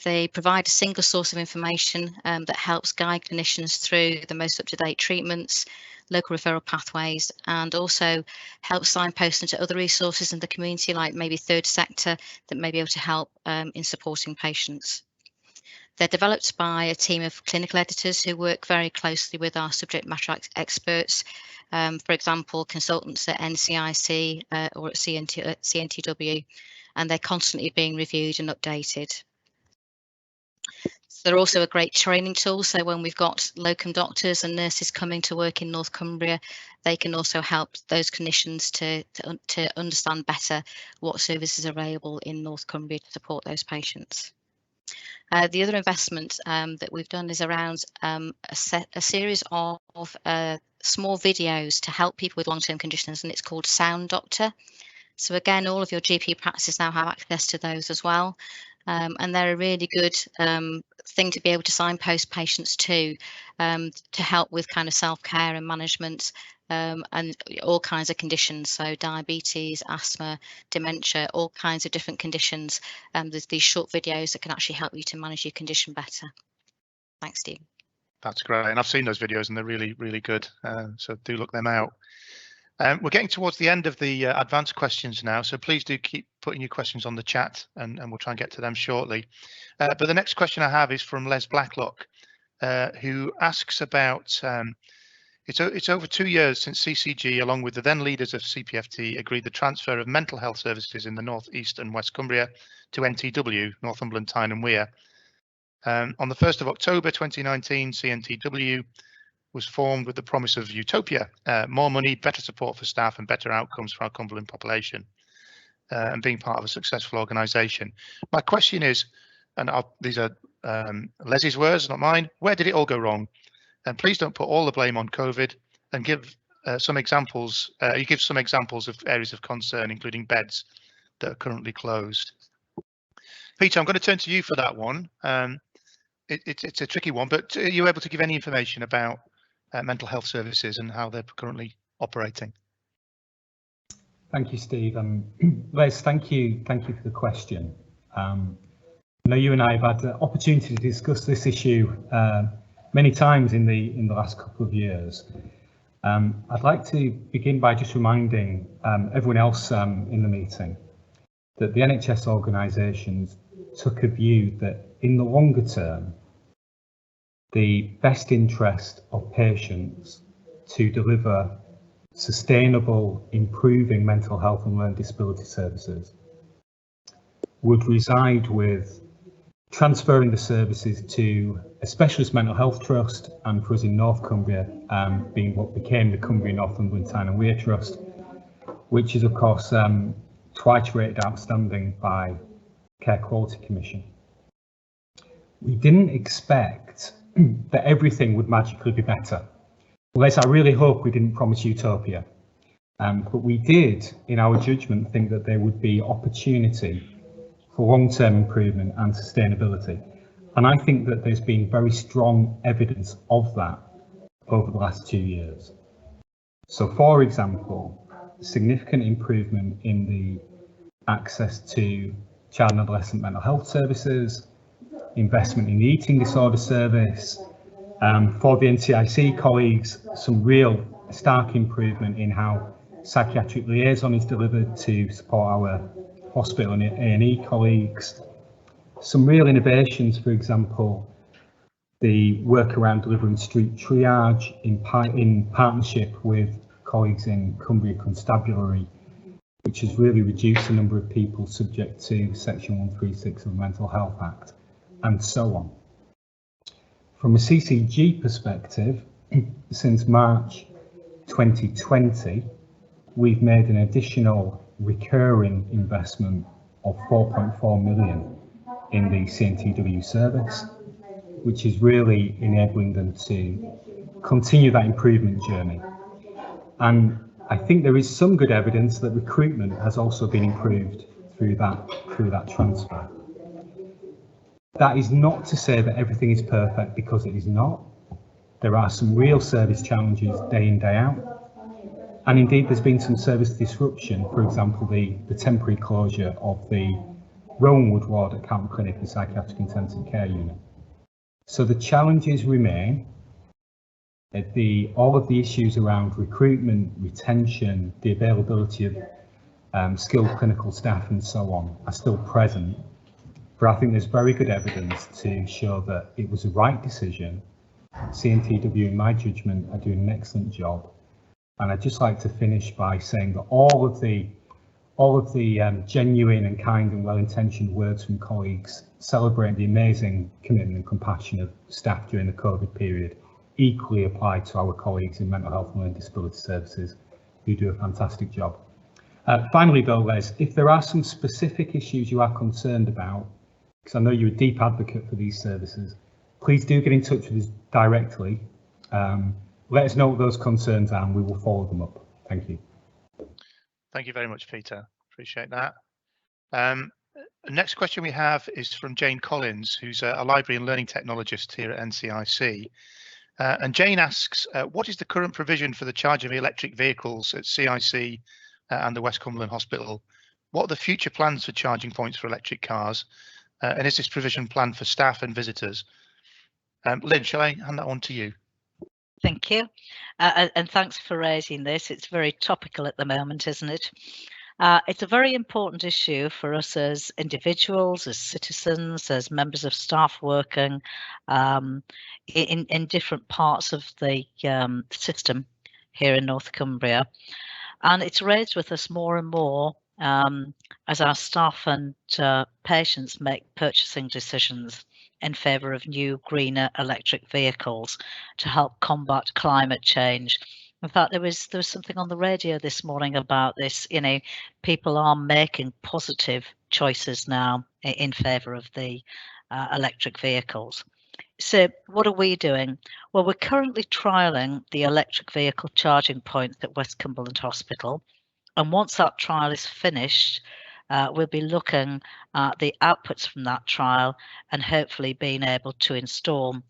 They provide a single source of information that helps guide clinicians through the most up-to-date treatments, local referral pathways, and also help signpost into other resources in the community, like maybe third sector, that may be able to help in supporting patients. They're developed by a team of clinical editors who work very closely with our subject matter experts, for example, consultants at NCIC or at CNTW, and they're constantly being reviewed and updated. So they're also a great training tool. So when we've got locum doctors and nurses coming to work in North Cumbria, they can also help those clinicians to understand better what services are available in North Cumbria to support those patients. The other investment that we've done is around a series of small videos to help people with long-term conditions, and it's called Sound Doctor. So again, all of your GP practices now have access to those as well. And they're a really good thing to be able to signpost patients to help with kind of self-care and management and all kinds of conditions. So diabetes, asthma, dementia, all kinds of different conditions. There's these short videos that can actually help you to manage your condition better. Thanks, Steve. That's great, and I've seen those videos and they're really, really good. So do look them out. We're getting towards the end of the advanced questions now, so please do keep putting your questions on the chat, and we'll try and get to them shortly. But the next question I have is from Les Blacklock, who asks about, it's over 2 years since CCG, along with the then leaders of CPFT, agreed the transfer of mental health services in the North East and West Cumbria to NTW, Northumberland, Tyne and Wear. On the 1st of October 2019, CNTW was formed with the promise of utopia, more money, better support for staff and better outcomes for our Cumberland population, and being part of a successful organisation. My question is, and these are Leslie's words, not mine, where did it all go wrong? And please don't put all the blame on COVID, and give some examples. You give some examples of areas of concern, including beds that are currently closed. Peter, I'm going to turn to you for that one. It's a tricky one, but are you able to give any information about mental health services and how they're currently operating? Thank you, Steve. Les, thank you for the question. I know you and I have had the opportunity to discuss this issue many times in the last couple of years. I'd like to begin by just reminding everyone else in the meeting that the NHS organisations took a view that in the longer term, the best interest of patients to deliver sustainable, improving mental health and learning disability services would reside with transferring the services to a specialist mental health trust, and for us in North Cumbria, being what became the Cumbria Northumberland Tyne and Wear Trust, which is of course twice rated outstanding by Care Quality Commission. We didn't expect that everything would magically be better. Les, I really hope we didn't promise utopia, but we did, in our judgment, think that there would be opportunity for long-term improvement and sustainability. And I think that there's been very strong evidence of that over the last 2 years. So, for example, significant improvement in the access to child and adolescent mental health services, investment in the eating disorder service, for the NCIC colleagues, some real stark improvement in how psychiatric liaison is delivered to support our hospital and A&E colleagues. Some real innovations, for example, the work around delivering street triage in partnership with colleagues in Cumbria Constabulary, which has really reduced the number of people subject to Section 136 of the Mental Health Act, and so on. From a CCG perspective, since March 2020, we've made an additional recurring investment of 4.4 million in the CNTW service, which is really enabling them to continue that improvement journey. And I think there is some good evidence that recruitment has also been improved through that transfer. That is not to say that everything is perfect, because it is not. There are some real service challenges day in, day out. And indeed, there's been some service disruption, for example, the temporary closure of the Rowanwood ward at Carlton Clinic, the psychiatric intensive care unit. So the challenges remain. All of the issues around recruitment, retention, the availability of skilled clinical staff and so on are still present. But I think there's very good evidence to show that it was the right decision. CNTW, in my judgment, are doing an excellent job. And I'd just like to finish by saying that all of the genuine and kind and well-intentioned words from colleagues celebrating the amazing commitment and compassion of staff during the COVID period equally apply to our colleagues in mental health and learning disability services, who do a fantastic job. Finally though, Les, if there are some specific issues you are concerned about, because I know you're a deep advocate for these services, please do get in touch with us directly. Let us know what those concerns are and we will follow them up. Thank you. Thank you very much, Peter. Appreciate that. The next question we have is from Jane Collins, who's a library and learning technologist here at NCIC. And Jane asks, what is the current provision for the charge of electric vehicles at CIC and the West Cumberland Hospital? What are the future plans for charging points for electric cars? And is this provision planned for staff and visitors? Lynn, shall I hand that on to you? Thank you. And thanks for raising this. It's very topical at the moment, isn't it? It's a very important issue for us as individuals, as citizens, as members of staff working in different parts of the system here in North Cumbria. And it's raised with us more and more as our staff and patients make purchasing decisions in favour of new, greener electric vehicles to help combat climate change. In fact, there was something on the radio this morning about this. You know, people are making positive choices now in favour of the electric vehicles. So what are we doing? Well, we're currently trialling the electric vehicle charging points at West Cumberland Hospital. And once that trial is finished, we'll be looking at the outputs from that trial and hopefully being able to install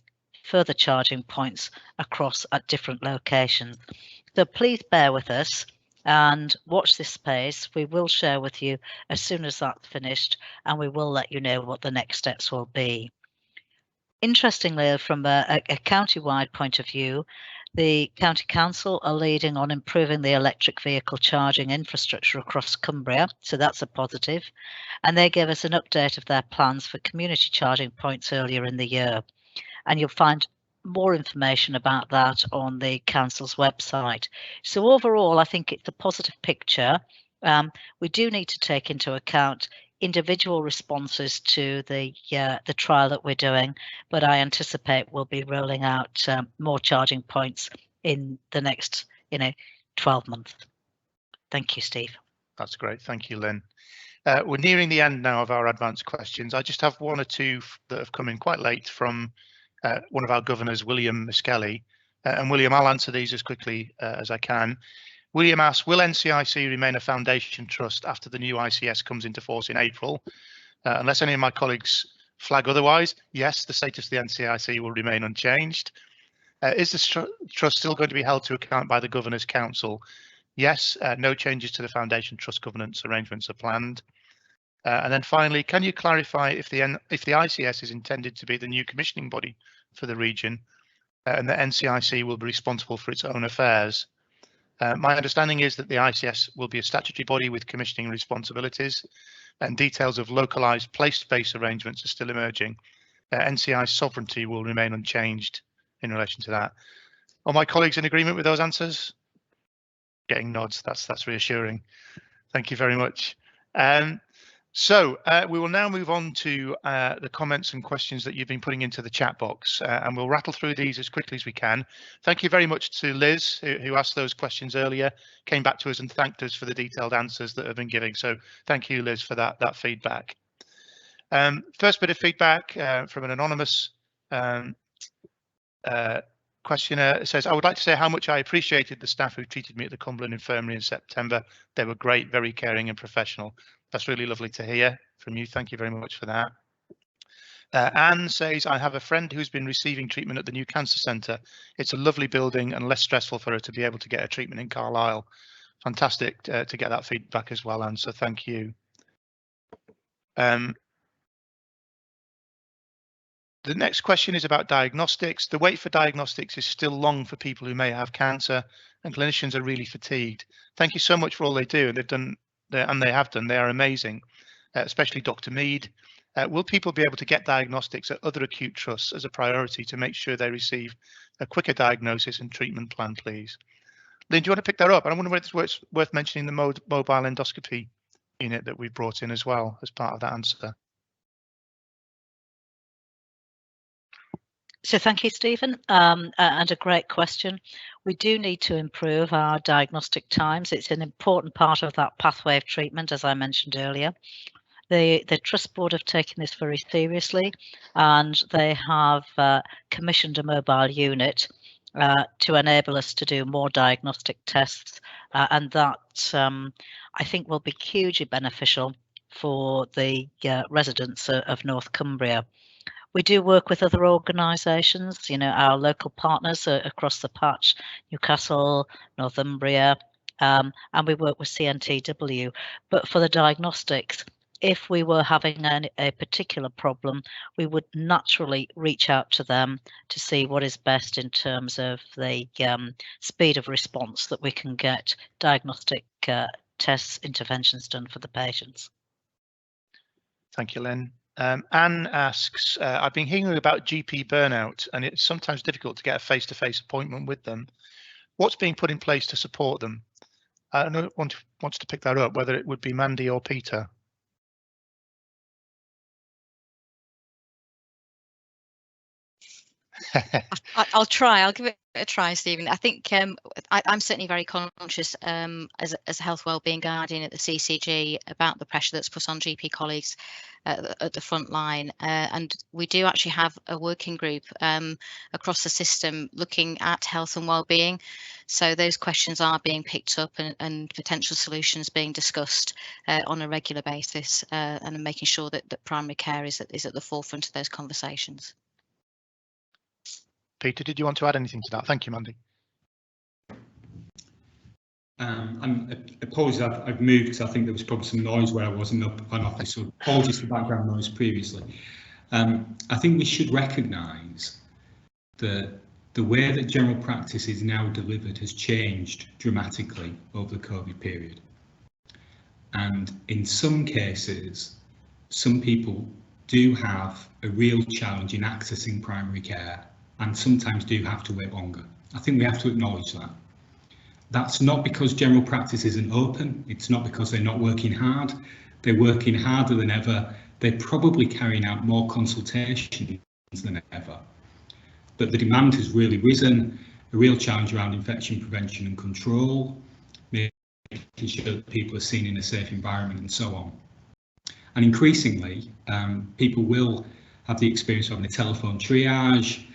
further charging points across at different locations. So please bear with us and watch this space. We will share with you as soon as that's finished, and we will let you know what the next steps will be. Interestingly, from a county-wide point of view, the County Council are leading on improving the electric vehicle charging infrastructure across Cumbria, so that's a positive. And they gave us an update of their plans for community charging points earlier in the year. And you'll find more information about that on the Council's website. So overall, I think it's a positive picture. We do need to take into account individual responses to the trial that we're doing, but I anticipate we'll be rolling out more charging points in the next 12 months. Thank you, Steve. That's great. Thank you, Lynn. We're nearing the end now of our advanced questions. I just have one or two that have come in quite late from one of our governors, William Miskelly. And William, I'll answer these as quickly as I can. William asks, will NCIC remain a foundation trust after the new ICS comes into force in April? Unless any of my colleagues flag otherwise, yes, the status of the NCIC will remain unchanged. Is the trust still going to be held to account by the Governor's Council? Yes, no changes to the foundation trust governance arrangements are planned. And then finally, can you clarify if the ICS is intended to be the new commissioning body for the region and the NCIC will be responsible for its own affairs? My understanding is that the ICS will be a statutory body with commissioning responsibilities, and details of localised place-based arrangements are still emerging. NCI's sovereignty will remain unchanged in relation to that. Are my colleagues in agreement with those answers? Getting nods, that's reassuring. Thank you very much. So we will now move on to the comments and questions that you've been putting into the chat box, and we'll rattle through these as quickly as we can. Thank you very much to Liz, who asked those questions earlier, came back to us and thanked us for the detailed answers that have been given. So thank you, Liz, for that feedback. First bit of feedback from an anonymous questioner. It says, I would like to say how much I appreciated the staff who treated me at the Cumberland Infirmary in September. They were great, very caring and professional. That's really lovely to hear from you. Thank you very much for that. Anne says, I have a friend who's been receiving treatment at the new cancer centre. It's a lovely building and less stressful for her to be able to get a treatment in Carlisle. Fantastic to get that feedback as well, Anne, so thank you. The next question is about diagnostics. The wait for diagnostics is still long for people who may have cancer, and clinicians are really fatigued. Thank you so much for all they do, and they have done. They are amazing, especially Dr. Mead. Will people be able to get diagnostics at other acute trusts as a priority to make sure they receive a quicker diagnosis and treatment plan, please? Lynn, do you want to pick that up? And I wonder whether it's worth mentioning the mobile endoscopy unit that we brought in as well as part of that answer. So thank you, Stephen, and a great question. We do need to improve our diagnostic times. It's an important part of that pathway of treatment, as I mentioned earlier. The Trust Board have taken this very seriously, and they have commissioned a mobile unit to enable us to do more diagnostic tests, and that I think will be hugely beneficial for the residents of North Cumbria. We do work with other organisations, our local partners across the patch, Newcastle, Northumbria, and we work with CNTW. But for the diagnostics, if we were having a particular problem, we would naturally reach out to them to see what is best in terms of the speed of response that we can get diagnostic tests, interventions done for the patients. Thank you, Lynn. Anne asks, I've been hearing about GP burnout, and it's sometimes difficult to get a face-to-face appointment with them. What's being put in place to support them? I don't know who wants to pick that up, whether it would be Mandy or Peter. I'll try. I'll give it a try, Stephen. I think I'm certainly very conscious as a health wellbeing guardian at the CCG about the pressure that's put on GP colleagues at the front line, and we do actually have a working group across the system looking at health and wellbeing. So those questions are being picked up and potential solutions being discussed on a regular basis, and making sure that primary care is at the forefront of those conversations. Peter, did you want to add anything to that? Thank you, Mandy. Apologies, I've moved because I think there was probably some noise where I was in the office, so apologies for background noise previously. I think we should recognise that the way that general practice is now delivered has changed dramatically over the COVID period. And in some cases, some people do have a real challenge in accessing primary care and sometimes do have to wait longer. I think we have to acknowledge that. That's not because general practice isn't open. It's not because they're not working hard. They're working harder than ever. They're probably carrying out more consultations than ever. But the demand has really risen, a real challenge around infection prevention and control, making sure that people are seen in a safe environment and so on. And increasingly, people will have the experience of having a telephone triage,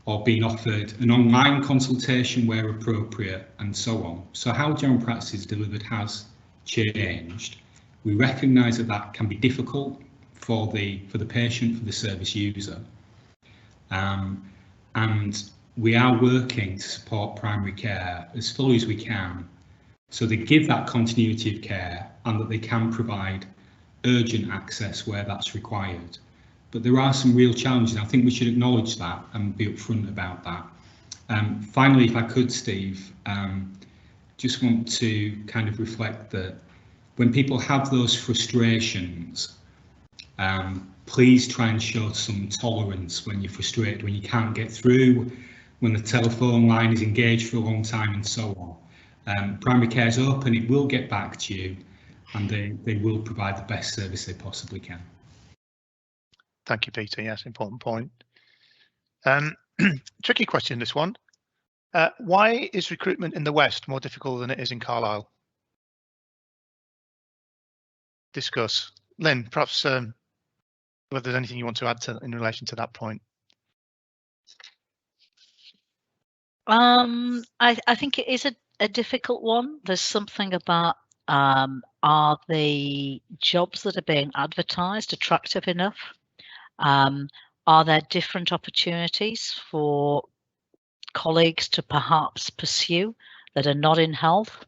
or being offered an online consultation where appropriate, and so on. So how general practice is delivered has changed. We recognise that can be difficult for the patient, for the service user, and we are working to support primary care as fully as we can, so they give that continuity of care and that they can provide urgent access where that's required. But there are some real challenges. I think we should acknowledge that and be upfront about that. Finally, if I could, Steve, just want to kind of reflect that when people have those frustrations, please try and show some tolerance when you're frustrated, when you can't get through, when the telephone line is engaged for a long time and so on. Primary care is open, it will get back to you, and they will provide the best service they possibly can. Thank you, Peter. Yes, important point. Tricky question, this one. Why is recruitment in the West more difficult than it is in Carlisle? Discuss. Lynn, perhaps whether there's anything you want to add in relation to that point. I think it is a difficult one. There's something about are the jobs that are being advertised attractive enough? Are there different opportunities for colleagues to perhaps pursue that are not in health?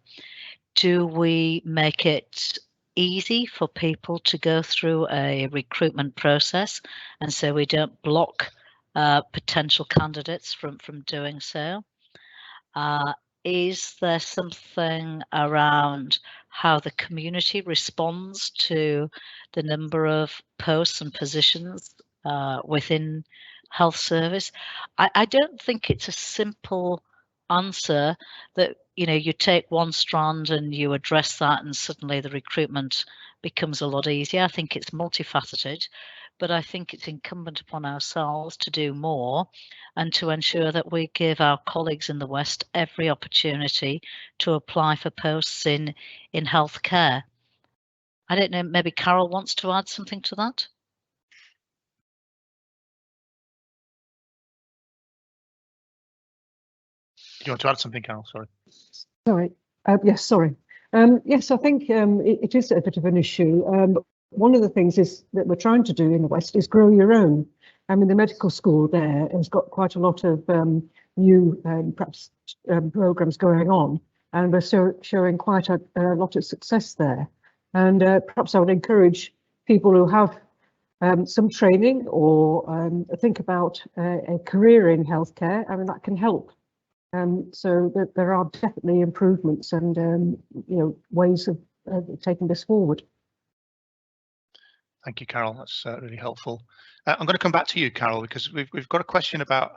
Do we make it easy for people to go through a recruitment process, and so we don't block potential candidates from doing so? Is there something around how the community responds to the number of posts and positions within health service? I don't think it's a simple answer that, you know, you take one strand and you address that and suddenly the recruitment becomes a lot easier. I think it's multifaceted, but I think it's incumbent upon ourselves to do more and to ensure that we give our colleagues in the West every opportunity to apply for posts in healthcare. I don't know, maybe Carol wants to add something to that? Do you want to add something, Carol? Sorry. Sorry. Yes, sorry. Yes, I think it is a bit of an issue. One of the things is that we're trying to do in the West is grow your own. I mean, the medical school there has got quite a lot of new perhaps programs going on, and we're showing quite a lot of success there. And perhaps I would encourage people who have some training or think about a career in healthcare, I mean, that can help. So that there are definitely improvements and ways of taking this forward. Thank you, Carol. That's really helpful. I'm going to come back to you, Carol, because we've got a question about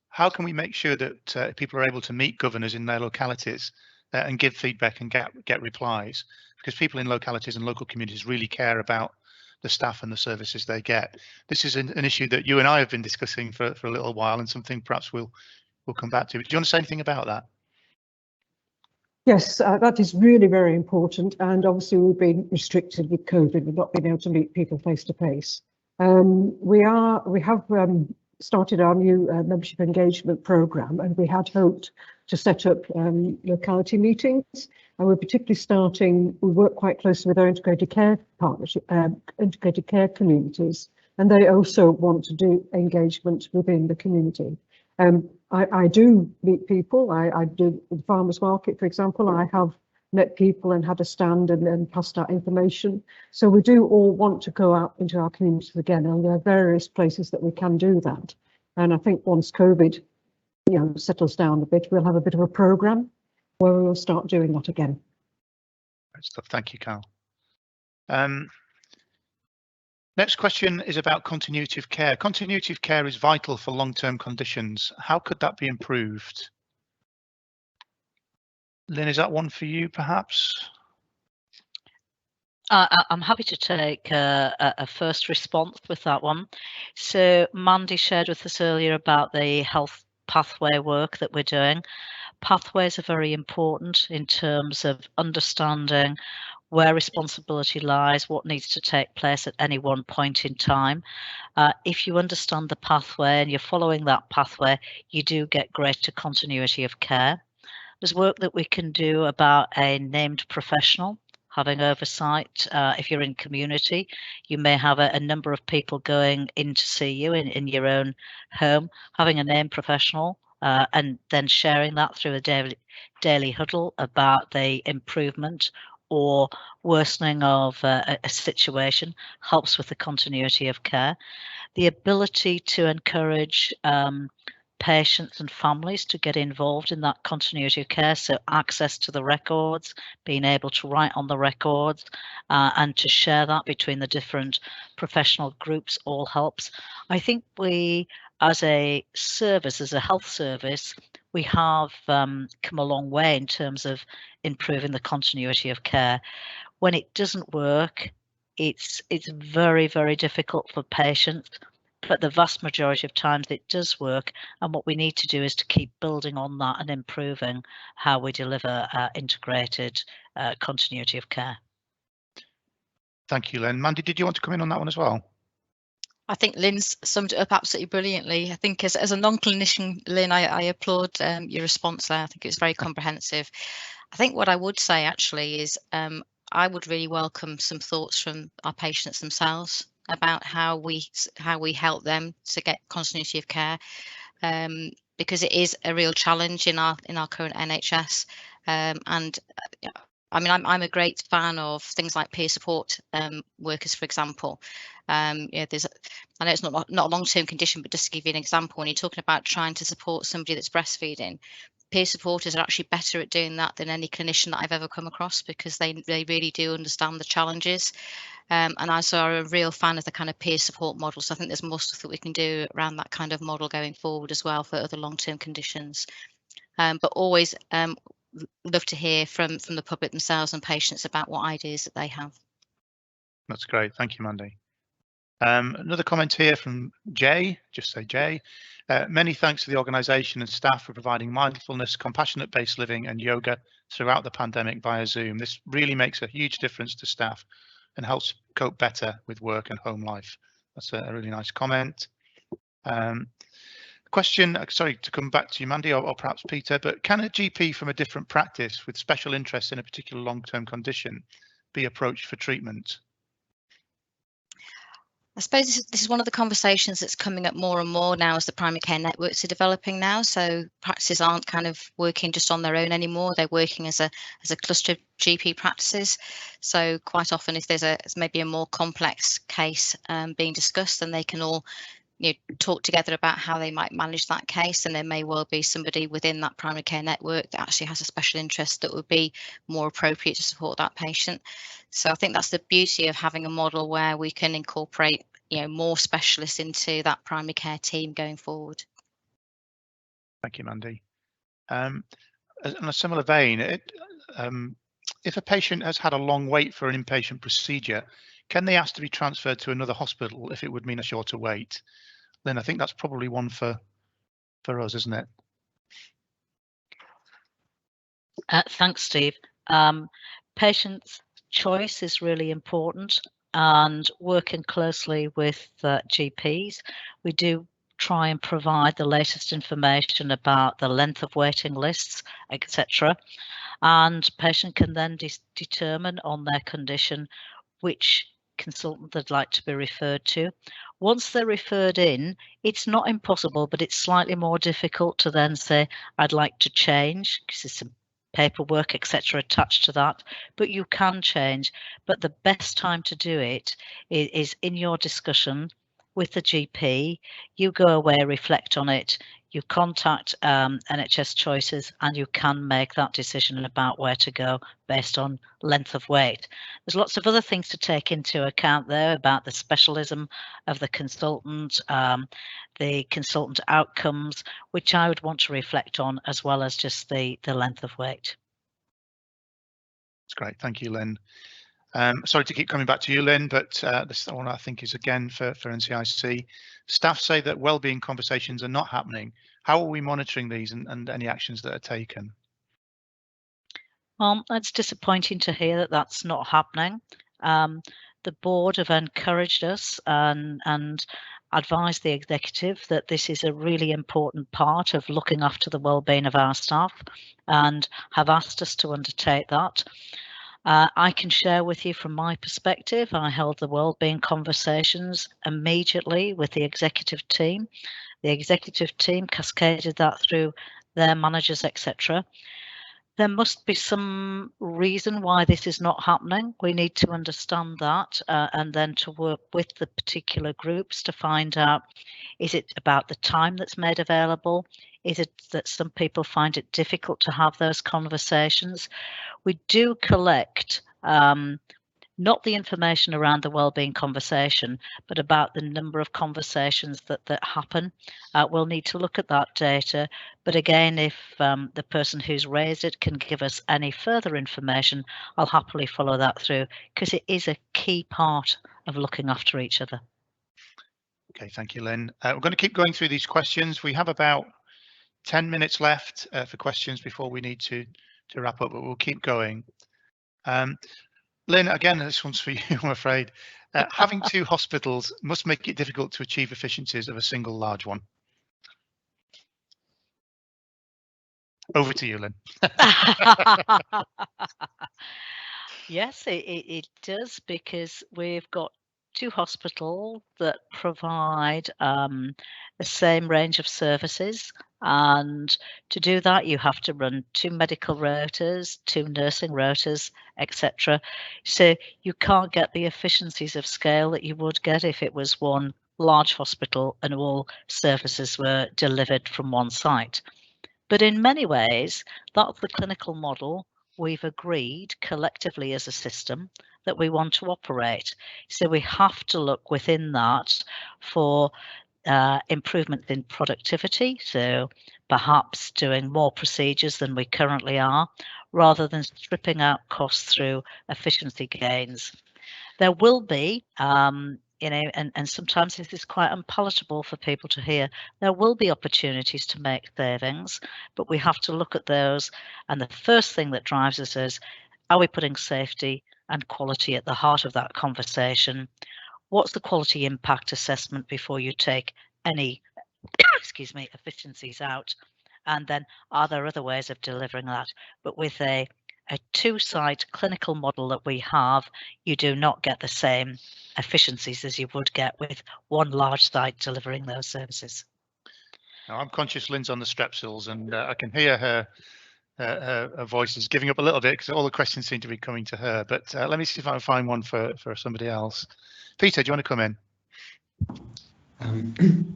how can we make sure that people are able to meet governors in their localities and give feedback and get replies, because people in localities and local communities really care about the staff and the services they get. This is an issue that you and I have been discussing for a little while, and something perhaps we'll come back to. Do you want to say anything about that? Yes, that is really very important, and obviously we've been restricted with COVID. We've not been able to meet people face to face. We have started our new membership engagement programme, and we had hoped to set up locality meetings, and we're particularly we work quite closely with our integrated care partnership, integrated care communities, and they also want to do engagement within the community. I do meet people. I do the farmers market, for example. I have met people and had a stand and passed out information. So we do all want to go out into our communities again, and there are various places that we can do that. And I think once COVID, settles down a bit, we'll have a bit of a programme where we will start doing that again. Great stuff. Thank you, Carol. Next question is about continuity of care. Continuity of care is vital for long-term conditions. How could that be improved? Lynn, is that one for you, perhaps? I'm happy to take a first response with that one. So Mandy shared with us earlier about the health pathway work that we're doing. Pathways are very important in terms of understanding where responsibility lies, what needs to take place at any one point in time. If you understand the pathway and you're following that pathway, you do get greater continuity of care. There's work that we can do about a named professional having oversight. If you're in community, you may have a number of people going in to see you in your own home, having a named professional and then sharing that through a daily huddle about the improvement or worsening of a situation helps with the continuity of care. The ability to encourage patients and families to get involved in that continuity of care, so access to the records, being able to write on the records and to share that between the different professional groups all helps. I think we, as a service, as a health service, we have come a long way in terms of improving the continuity of care. When it doesn't work, it's very, very difficult for patients, but the vast majority of times it does work. And what we need to do is to keep building on that and improving how we deliver integrated continuity of care. Thank you, Lynn. Mandy, did you want to come in on that one as well? I think Lynn's summed it up absolutely brilliantly. I think as a non-clinician, Lynn, I applaud your response there. I think it's very comprehensive. I think what I would say actually is I would really welcome some thoughts from our patients themselves about how we help them to get continuity of care, because it is a real challenge in our current NHS. And I mean, I'm a great fan of things like peer support workers, for example. I know it's not a long-term condition, but just to give you an example, when you're talking about trying to support somebody that's breastfeeding, peer supporters are actually better at doing that than any clinician that I've ever come across, because they really do understand the challenges. And also are a real fan of the kind of peer support model. So I think there's more stuff that we can do around that kind of model going forward as well for other long-term conditions. But always love to hear from the public themselves and patients about what ideas that they have. That's great. Thank you, Mandy. Another comment here from Jay, just say Jay. Many thanks to the organisation and staff for providing mindfulness, compassionate-based living and yoga throughout the pandemic via Zoom. This really makes a huge difference to staff and helps cope better with work and home life. That's a really nice comment. Question, sorry to come back to you, Mandy, or perhaps Peter, but can a GP from a different practice with special interest in a particular long-term condition be approached for treatment? I suppose this is one of the conversations that's coming up more and more now as the primary care networks are developing now. So practices aren't kind of working just on their own anymore. They're working as a cluster of GP practices. So quite often, if there's maybe a more complex case being discussed, then they can all talk together about how they might manage that case, and there may well be somebody within that primary care network that actually has a special interest that would be more appropriate to support that patient. So I think that's the beauty of having a model where we can incorporate more specialists into that primary care team going forward. Thank you, Mandy. In a similar vein, if a patient has had a long wait for an inpatient procedure, can they ask to be transferred to another hospital if it would mean a shorter wait? Lynn, I think that's probably one for us, isn't it? Thanks, Steve. Patient's choice is really important, and working closely with GPs, we do try and provide the latest information about the length of waiting lists, etc. And patient can then determine on their condition which consultant they'd like to be referred to. Once they're referred in, it's not impossible, but it's slightly more difficult to then say, I'd like to change, because there's some paperwork, etc. attached to that, but you can change. But the best time to do it is in your discussion with the GP. You go away, reflect on it, you contact NHS Choices, and you can make that decision about where to go based on length of wait. There's lots of other things to take into account there about the specialism of the consultant, the consultant outcomes, which I would want to reflect on, as well as just the length of wait. That's great. Thank you, Lynn. Sorry to keep coming back to you, Lynn, but this one I think is again for NCIC. Staff say that wellbeing conversations are not happening. How are we monitoring these and any actions that are taken? It's disappointing to hear that that's not happening. The board have encouraged us and advised the executive that this is a really important part of looking after the wellbeing of our staff, and have asked us to undertake that. I can share with you from my perspective, I held the wellbeing conversations immediately with the executive team. The executive team cascaded that through their managers, etc. There must be some reason why this is not happening. We need to understand that and then to work with the particular groups to find out, is it about the time that's made available? Is it that some people find it difficult to have those conversations? We do collect not the information around the wellbeing conversation, but about the number of conversations that happen. We'll need to look at that data. But again, if the person who's raised it can give us any further information, I'll happily follow that through, because it is a key part of looking after each other. Okay, thank you, Lynn. We're going to keep going through these questions. We have about 10 minutes left for questions before we need to wrap up, but we'll keep going. Lynn, again, this one's for you, I'm afraid. Having two hospitals must make it difficult to achieve efficiencies of a single large one. Over to you, Lynn. Yes, it does, because we've got two hospitals that provide the same range of services, and to do that you have to run two medical rotas, two nursing rotas, etc. So you can't get the efficiencies of scale that you would get if it was one large hospital and all services were delivered from one site. But in many ways, that's the clinical model we've agreed collectively as a system that we want to operate. So we have to look within that for improvement in productivity, so perhaps doing more procedures than we currently are, rather than stripping out costs through efficiency gains. There will be, and sometimes this is quite unpalatable for people to hear, there will be opportunities to make savings, but we have to look at those. And the first thing that drives us is, are we putting safety and quality at the heart of that conversation? What's the quality impact assessment before you take any efficiencies out? And then are there other ways of delivering that, but with a a two-site clinical model that we have, you do not get the same efficiencies as you would get with one large site delivering those services. Now, I'm conscious Lynn's on the strepsils, and I can hear her voice is giving up a little bit because all the questions seem to be coming to her. But let me see if I can find one for somebody else. Peter, do you want to come in?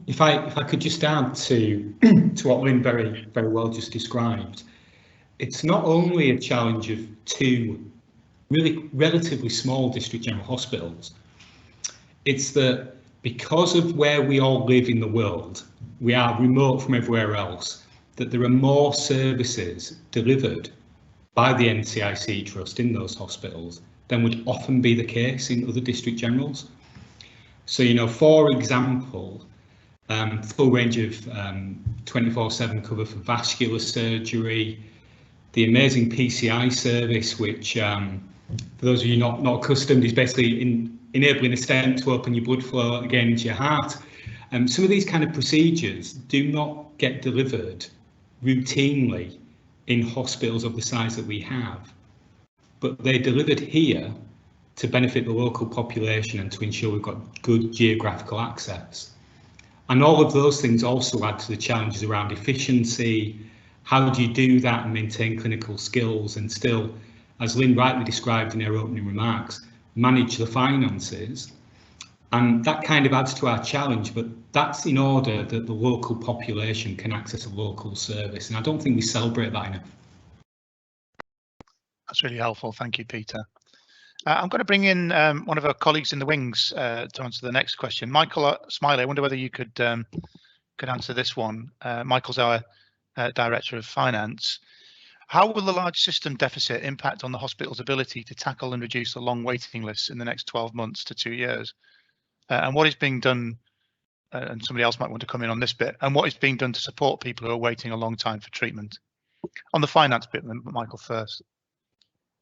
If I could just add to what Lynn very well just described, it's not only a challenge of two really relatively small district general hospitals. It's that because of where we all live in the world, we are remote from everywhere else, that there are more services delivered by the NCIC Trust in those hospitals than would often be the case in other district generals. So, you know, for example, full range of 24/7 cover for vascular surgery, the amazing PCI service, which for those of you not accustomed, is basically enabling a stent to open your blood flow again into your heart. Some of these kind of procedures do not get delivered routinely in hospitals of the size that we have, but they're delivered here to benefit the local population and to ensure we've got good geographical access. And all of those things also add to the challenges around efficiency. How do you do that and maintain clinical skills and still, as Lynn rightly described in her opening remarks, manage the finances? And that kind of adds to our challenge, but that's in order that the local population can access a local service. And I don't think we celebrate that enough. That's really helpful. Thank you, Peter. I'm going to bring in one of our colleagues in the wings to answer the next question. Michael Smiley, I wonder whether you could answer this one. Michael's our Director of Finance. How will the large system deficit impact on the hospital's ability to tackle and reduce the long waiting lists in the next 12 months to 2 years? And what is being done, and somebody else might want to come in on this bit, and what is being done to support people who are waiting a long time for treatment? On the finance bit, Michael first.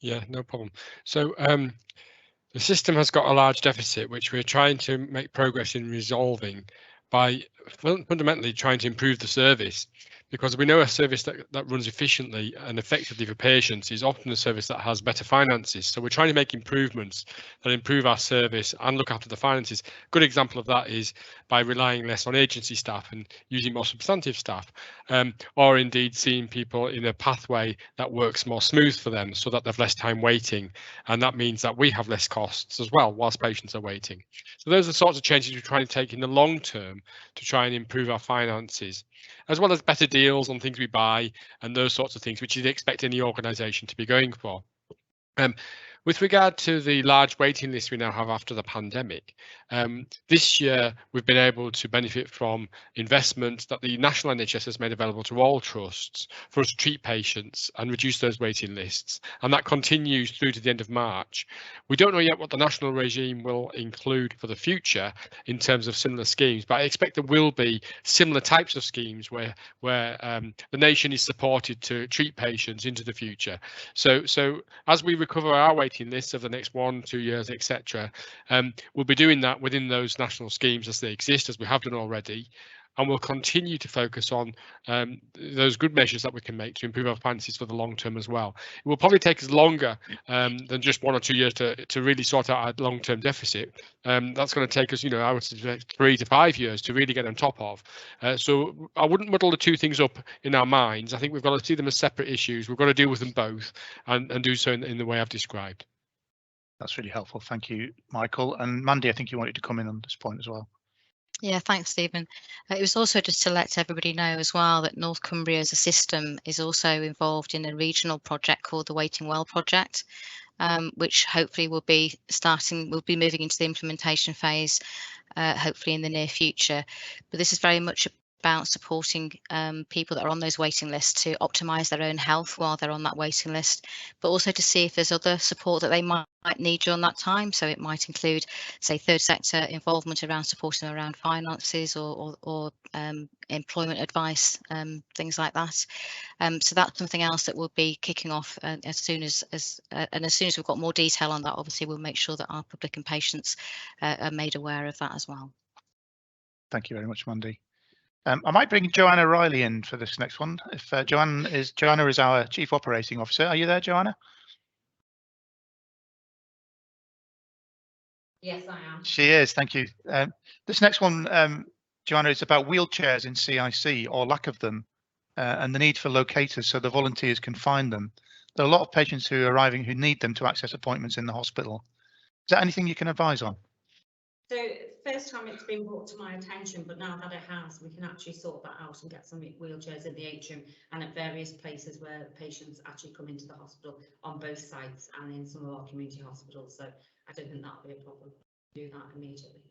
Yeah, no problem. So the system has got a large deficit, which we're trying to make progress in resolving by fundamentally trying to improve the service, because we know a service that runs efficiently and effectively for patients is often a service that has better finances. So we're trying to make improvements that improve our service and look after the finances. Good example of that is by relying less on agency staff and using more substantive staff, or indeed seeing people in a pathway that works more smooth for them so that they've less time waiting. And that means that we have less costs as well whilst patients are waiting. So those are the sorts of changes we're trying to take in the long term to try and improve our finances, as well as better deals on things we buy and those sorts of things, which you'd expect any organisation to be going for. With regard to the large waiting list we now have after the pandemic, this year we've been able to benefit from investment that the national NHS has made available to all trusts for us to treat patients and reduce those waiting lists, and that continues through to the end of March. We don't know yet what the national regime will include for the future in terms of similar schemes, but I expect there will be similar types of schemes where the nation is supported to treat patients into the future. So as we recover our waiting lists over the next 1-2 years, etc., we'll be doing that within those national schemes as they exist, as we have done already, and we'll continue to focus on those good measures that we can make to improve our finances for the long term as well. It will probably take us longer than just 1 or 2 years to really sort out our long-term deficit. That's going to take us, I would suggest 3 to 5 years to really get on top of. So I wouldn't muddle the two things up in our minds. I think we've got to see them as separate issues. We've got to deal with them both and do so in the way I've described. That's really helpful. Thank you, Michael. And Mandy, I think you wanted to come in on this point as well. Yeah, thanks, Stephen. It was also just to let everybody know as well that North Cumbria as a system is also involved in a regional project called the Waiting Well project, which hopefully will be moving into the implementation phase, hopefully in the near future. But this is very much about supporting people that are on those waiting lists to optimise their own health while they're on that waiting list, but also to see if there's other support that they might need during that time. So it might include, say, third sector involvement around supporting them around finances or employment advice, things like that. So that's something else that will be kicking off as soon as we've got more detail on that. Obviously, we'll make sure that our public and patients are made aware of that as well. Thank you very much, Mandy. I might bring Joanna Riley in for this next one. If Joanna is our Chief Operating Officer. Are you there, Joanna? Yes, I am. She is, thank you. This next one, Joanna, is about wheelchairs in CIC or lack of them, and the need for locators so the volunteers can find them. There are a lot of patients who are arriving who need them to access appointments in the hospital. Is that anything you can advise on? So first time it's been brought to my attention, but now that it has, we can actually sort that out and get some wheelchairs in the atrium and at various places where patients actually come into the hospital on both sites and in some of our community hospitals. So I don't think that'll be a problem. Do that immediately.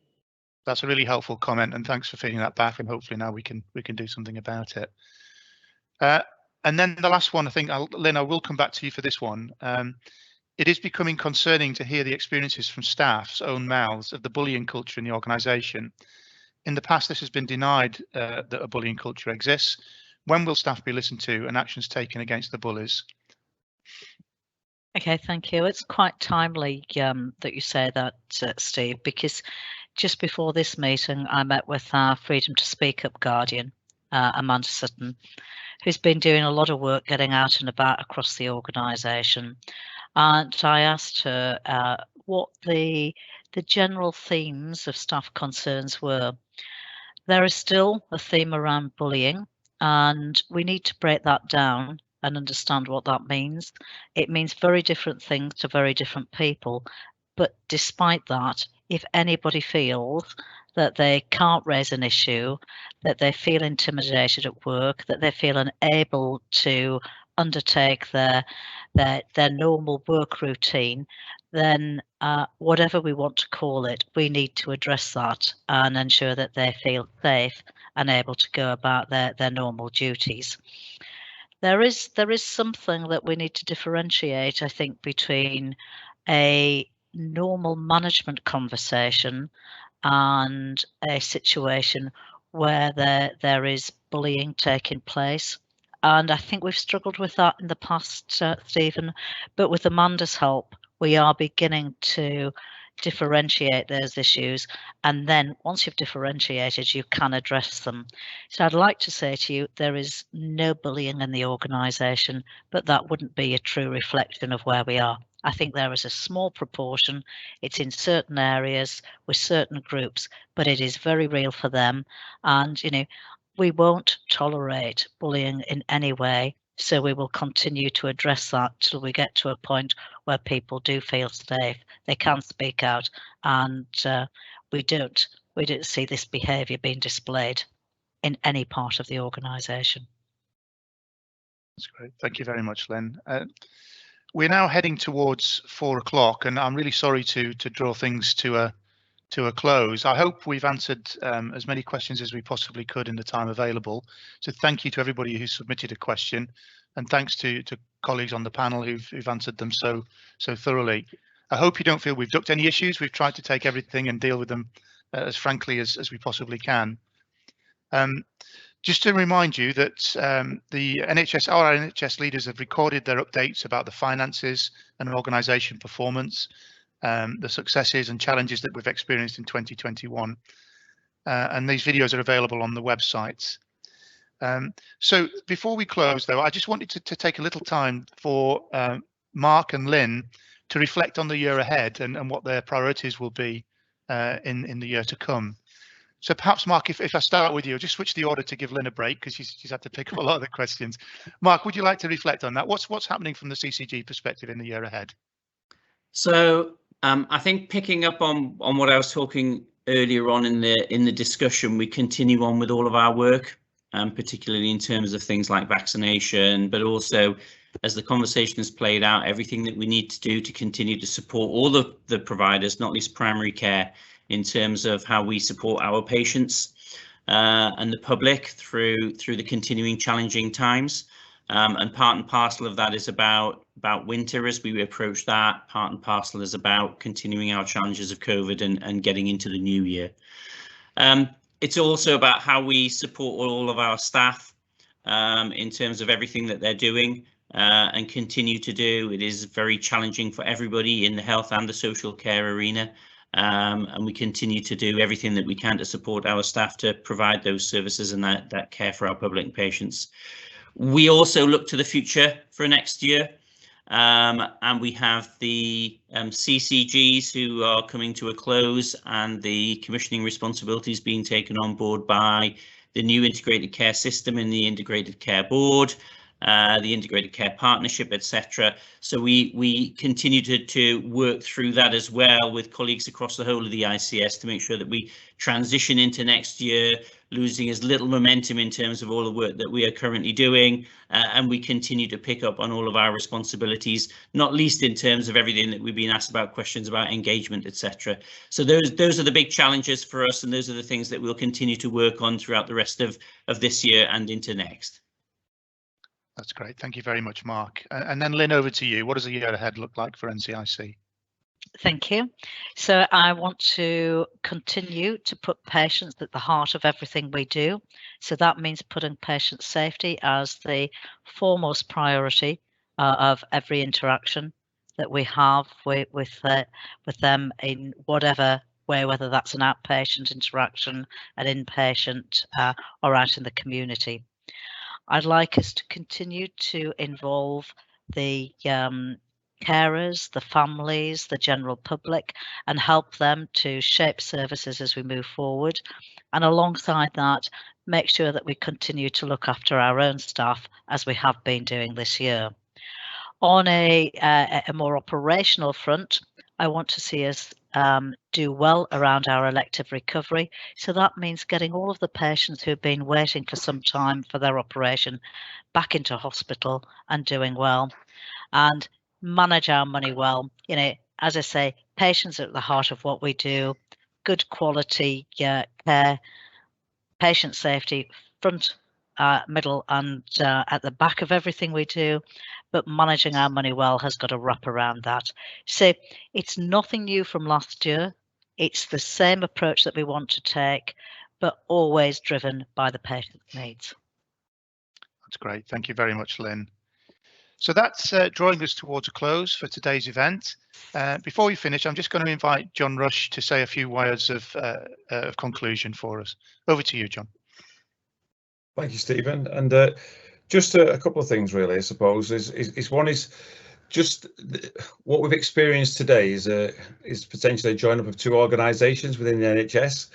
That's a really helpful comment, and thanks for feeding that back. And hopefully now we can do something about it. And then the last one, I think, Lynn, I will come back to you for this one. It is becoming concerning to hear the experiences from staff's own mouths of the bullying culture in the organisation. In the past, this has been denied that a bullying culture exists. When will staff be listened to and actions taken against the bullies? Okay, thank you. It's quite timely that you say that, Steve, because just before this meeting, I met with our Freedom to Speak Up guardian, Amanda Sutton, who's been doing a lot of work getting out and about across the organisation. And I asked her what the general themes of staff concerns were. There is still a theme around bullying, and we need to break that down and understand what that means. It means very different things to very different people. But despite that, if anybody feels that they can't raise an issue, that they feel intimidated at work, that they feel unable to undertake their normal work routine, then whatever we want to call it, we need to address that and ensure that they feel safe and able to go about their normal duties. There is something that we need to differentiate, I think, between a normal management conversation and a situation where there is bullying taking place. And I think we've struggled with that in the past, Stephen, but with Amanda's help, we are beginning to differentiate those issues. And then once you've differentiated, you can address them. So I'd like to say to you, there is no bullying in the organisation, but that wouldn't be a true reflection of where we are. I think there is a small proportion. It's in certain areas with certain groups, but it is very real for them. And, you know, we won't tolerate bullying in any way. So we will continue to address that till we get to a point where people do feel safe, they can speak out, and we don't see this behaviour being displayed in any part of the organisation. That's great. Thank you very much, Lynn. We're now heading towards 4 o'clock, and I'm really sorry to draw things to a close. I hope we've answered as many questions as we possibly could in the time available. So thank you to everybody who submitted a question, and thanks to colleagues on the panel who've answered them so thoroughly. I hope you don't feel we've ducked any issues. We've tried to take everything and deal with them as frankly as we possibly can. Just to remind you that the NHS, our NHS leaders have recorded their updates about the finances and organisation performance, the successes and challenges that we've experienced in 2021. And these videos are available on the website. So before we close, though, I just wanted to take a little time for Mark and Lynn to reflect on the year ahead and what their priorities will be in the year to come. So perhaps, Mark, if I start with you, I'll just switch the order to give Lynn a break because she's had to pick up a lot of the questions. Mark, would you like to reflect on that? What's happening from the CCG perspective in the year ahead? So I think picking up on what I was talking earlier on in the discussion, we continue on with all of our work, particularly in terms of things like vaccination, but also as the conversation has played out, everything that we need to do to continue to support all the providers, not least primary care, in terms of how we support our patients and the public through the continuing challenging times. And part and parcel of that is about winter as we approach that. Part and parcel is about continuing our challenges of COVID and getting into the new year. It's also about how we support all of our staff in terms of everything that they're doing and continue to do. It is very challenging for everybody in the health and the social care arena. And we continue to do everything that we can to support our staff to provide those services and that care for our public and patients. We also look to the future for next year. And we have the CCGs who are coming to a close, and the commissioning responsibilities being taken on board by the new integrated care system and the integrated care board, the integrated care partnership, etc. So we continue to work through that as well with colleagues across the whole of the ICS to make sure that we transition into next year losing as little momentum in terms of all the work that we are currently doing, and we continue to pick up on all of our responsibilities, not least in terms of everything that we've been asked about, questions about engagement, etc. So those are the big challenges for us, and those are the things that we'll continue to work on throughout the rest of this year and into next. That's great. Thank you very much, Mark. And then Lynn, over to you. What does the year ahead look like for NCIC? Thank you. So I want to continue to put patients at the heart of everything we do. So that means putting patient safety as the foremost priority of every interaction that we have with them in whatever way, whether that's an outpatient interaction, an inpatient, or out in the community. I'd like us to continue to involve the carers, the families, the general public, and help them to shape services as we move forward. And alongside that, make sure that we continue to look after our own staff as we have been doing this year. On a more operational front, I want to see us do well around our elective recovery. So that means getting all of the patients who have been waiting for some time for their operation back into hospital and doing well, and manage our money well. You know, as I say, patients are at the heart of what we do. Good quality care, patient safety, front, middle, and at the back of everything we do. But managing our money well has got to wrap around that. So it's nothing new from last year. It's the same approach that we want to take, but always driven by the patient's needs. That's great. Thank you very much, Lynn. So that's drawing us towards a close for today's event. Before we finish, I'm just going to invite John Rush to say a few words of conclusion for us. Over to you, John. Thank you, Stephen. And just a couple of things, really, I suppose. One is just what we've experienced today is potentially a join up of two organisations within the NHS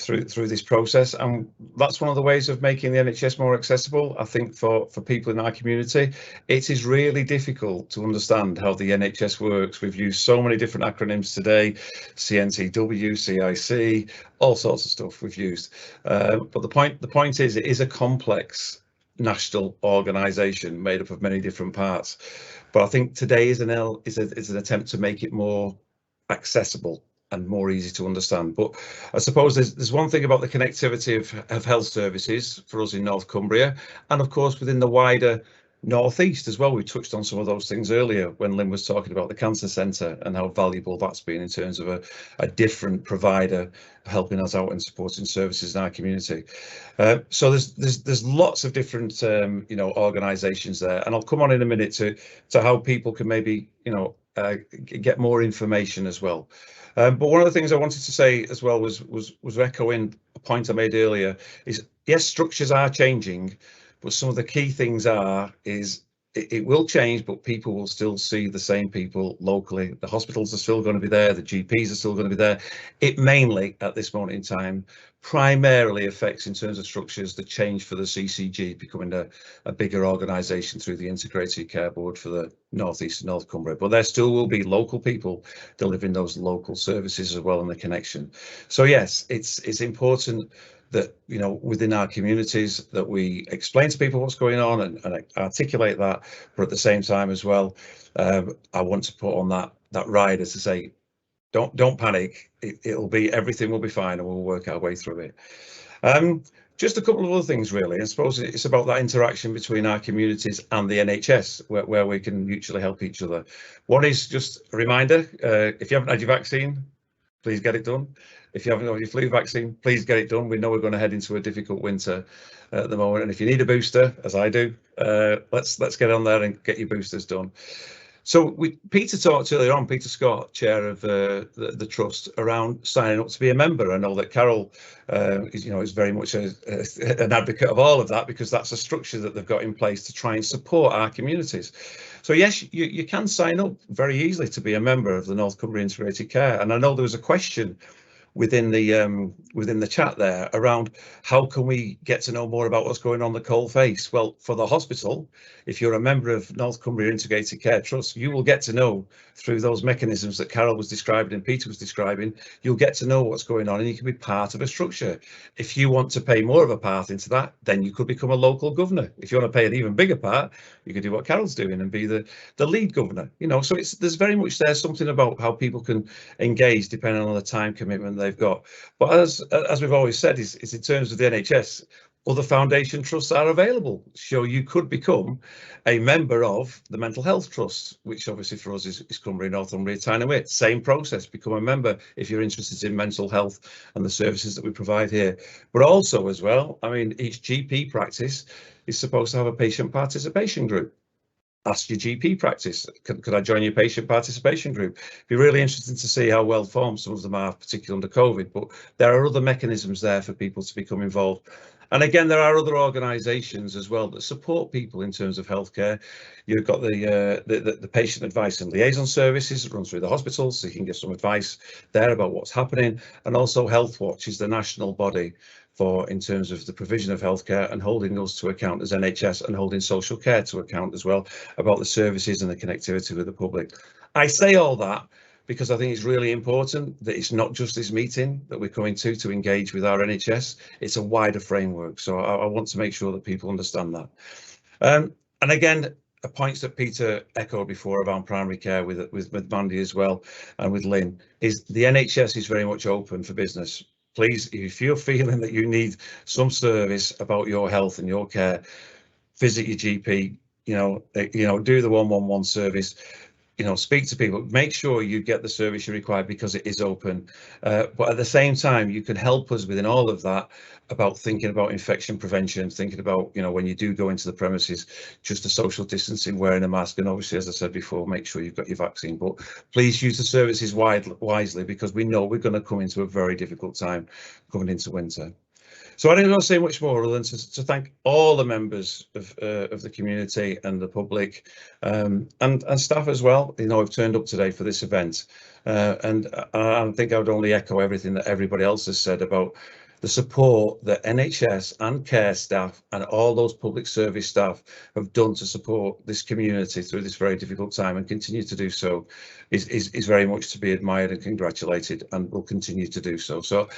through this process, and that's one of the ways of making the NHS more accessible. I think for people in our community, it is really difficult to understand how the NHS works. We've used so many different acronyms today: CNCW, CIC, all sorts of stuff we've used. But the point is, it is a complex national organisation made up of many different parts. But I think today is an attempt to make it more accessible and more easy to understand. But I suppose there's one thing about the connectivity of health services for us in North Cumbria, and of course within the wider North East as well. We touched on some of those things earlier when Lynn was talking about the cancer centre and how valuable that's been in terms of a different provider helping us out and supporting services in our community. So there's lots of different organisations there, and I'll come on in a minute to how people can maybe get more information as well. But one of the things I wanted to say as well was echoing a point I made earlier, is yes, structures are changing, but some of the key things is it will change, but people will still see the same people locally. The hospitals are still going to be there. The GPs are still going to be there. It mainly, at this moment in time, primarily affects, in terms of structures, the change for the CCG becoming a bigger organisation through the Integrated Care Board for the North East and North Cumbria. But there still will be local people delivering those local services as well in the connection. So yes, it's important that within our communities that we explain to people what's going on and articulate that, but at the same time as well, I want to put on that rider to say, don't panic. Everything will be fine, and we'll work our way through it. Just a couple of other things, really. I suppose it's about that interaction between our communities and the NHS, where we can mutually help each other. One is just a reminder: if you haven't had your vaccine, please get it done. If you haven't got your flu vaccine, please get it done. We know we're going to head into a difficult winter at the moment, and if you need a booster, as I do, let's get on there and get your boosters done. So Peter talked earlier on, Peter Scott, chair of the trust, around signing up to be a member. I know that Carol is very much an advocate of all of that, because that's a structure that they've got in place to try and support our communities. So yes, you can sign up very easily to be a member of the North Cumbria Integrated Care. And I know there was a question within the chat there around how can we get to know more about what's going on the coal face. Well, for the hospital, if you're a member of North Cumbria Integrated Care Trust, you will get to know through those mechanisms that Carol was describing and Peter was describing. You'll get to know what's going on, and you can be part of a structure. If you want to pay more of a part into that, then you could become a local governor. If you want to pay an even bigger part, you could do what Carol's doing and be the lead governor. So there's very much something about how people can engage depending on the time commitment they've got. But as we've always said, is in terms of the NHS, other foundation trusts are available. So you could become a member of the Mental Health Trust, which obviously for us is Cumbria, Northumbria, Tyne. Same process, become a member if you're interested in mental health and the services that we provide here. But also as well, I mean, each GP practice is supposed to have a patient participation group. Ask your GP practice, could I join your patient participation group? It'd be really interesting to see how well formed some of them are, particularly under COVID, but there are other mechanisms there for people to become involved. And again, there are other organisations as well that support people in terms of healthcare. You've got the patient advice and liaison services that run through the hospitals, so you can get some advice there about what's happening. And also Health Watch is the national body in terms of the provision of healthcare and holding us to account as NHS, and holding social care to account as well about the services and the connectivity with the public. I say all that because I think it's really important that it's not just this meeting that we're coming to engage with our NHS. It's a wider framework. So I want to make sure that people understand that. And again, points that Peter echoed before about primary care with Mandy as well, and with Lynn, is the NHS is very much open for business. Please, if you're feeling that you need some service about your health and your care, visit your GP, do the 111 service, speak to people, make sure you get the service you require, because it is open. But at the same time, you can help us within all of that about thinking about infection prevention, thinking about, when you do go into the premises, just the social distancing, wearing a mask, and obviously, as I said before, make sure you've got your vaccine. But please use the services wisely, because we know we're going to come into a very difficult time coming into winter. So I don't want to say much more other than to thank all the members of the community and the public, and staff as well, have turned up today for this event. And I think I would only echo everything that everybody else has said about the support that NHS and care staff and all those public service staff have done to support this community through this very difficult time, and continue to do so, is very much to be admired and congratulated, and will continue to do so. So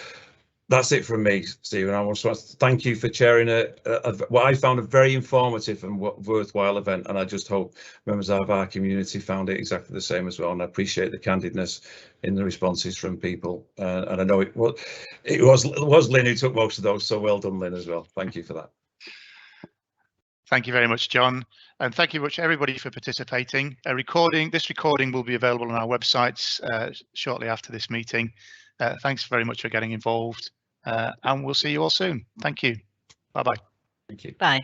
that's it from me, Stephen. I want to thank you for chairing what I found a very informative and worthwhile event, and I just hope members of our community found it exactly the same as well. And I appreciate the candidness in the responses from people, and I know it was Lynn who took most of those, so well done, Lynn, as well. Thank you for that. Thank you very much, John, and thank you very much everybody for participating. This recording will be available on our websites shortly after this meeting. Thanks very much for getting involved, and we'll see you all soon. Thank you. Bye-bye. Thank you. Bye.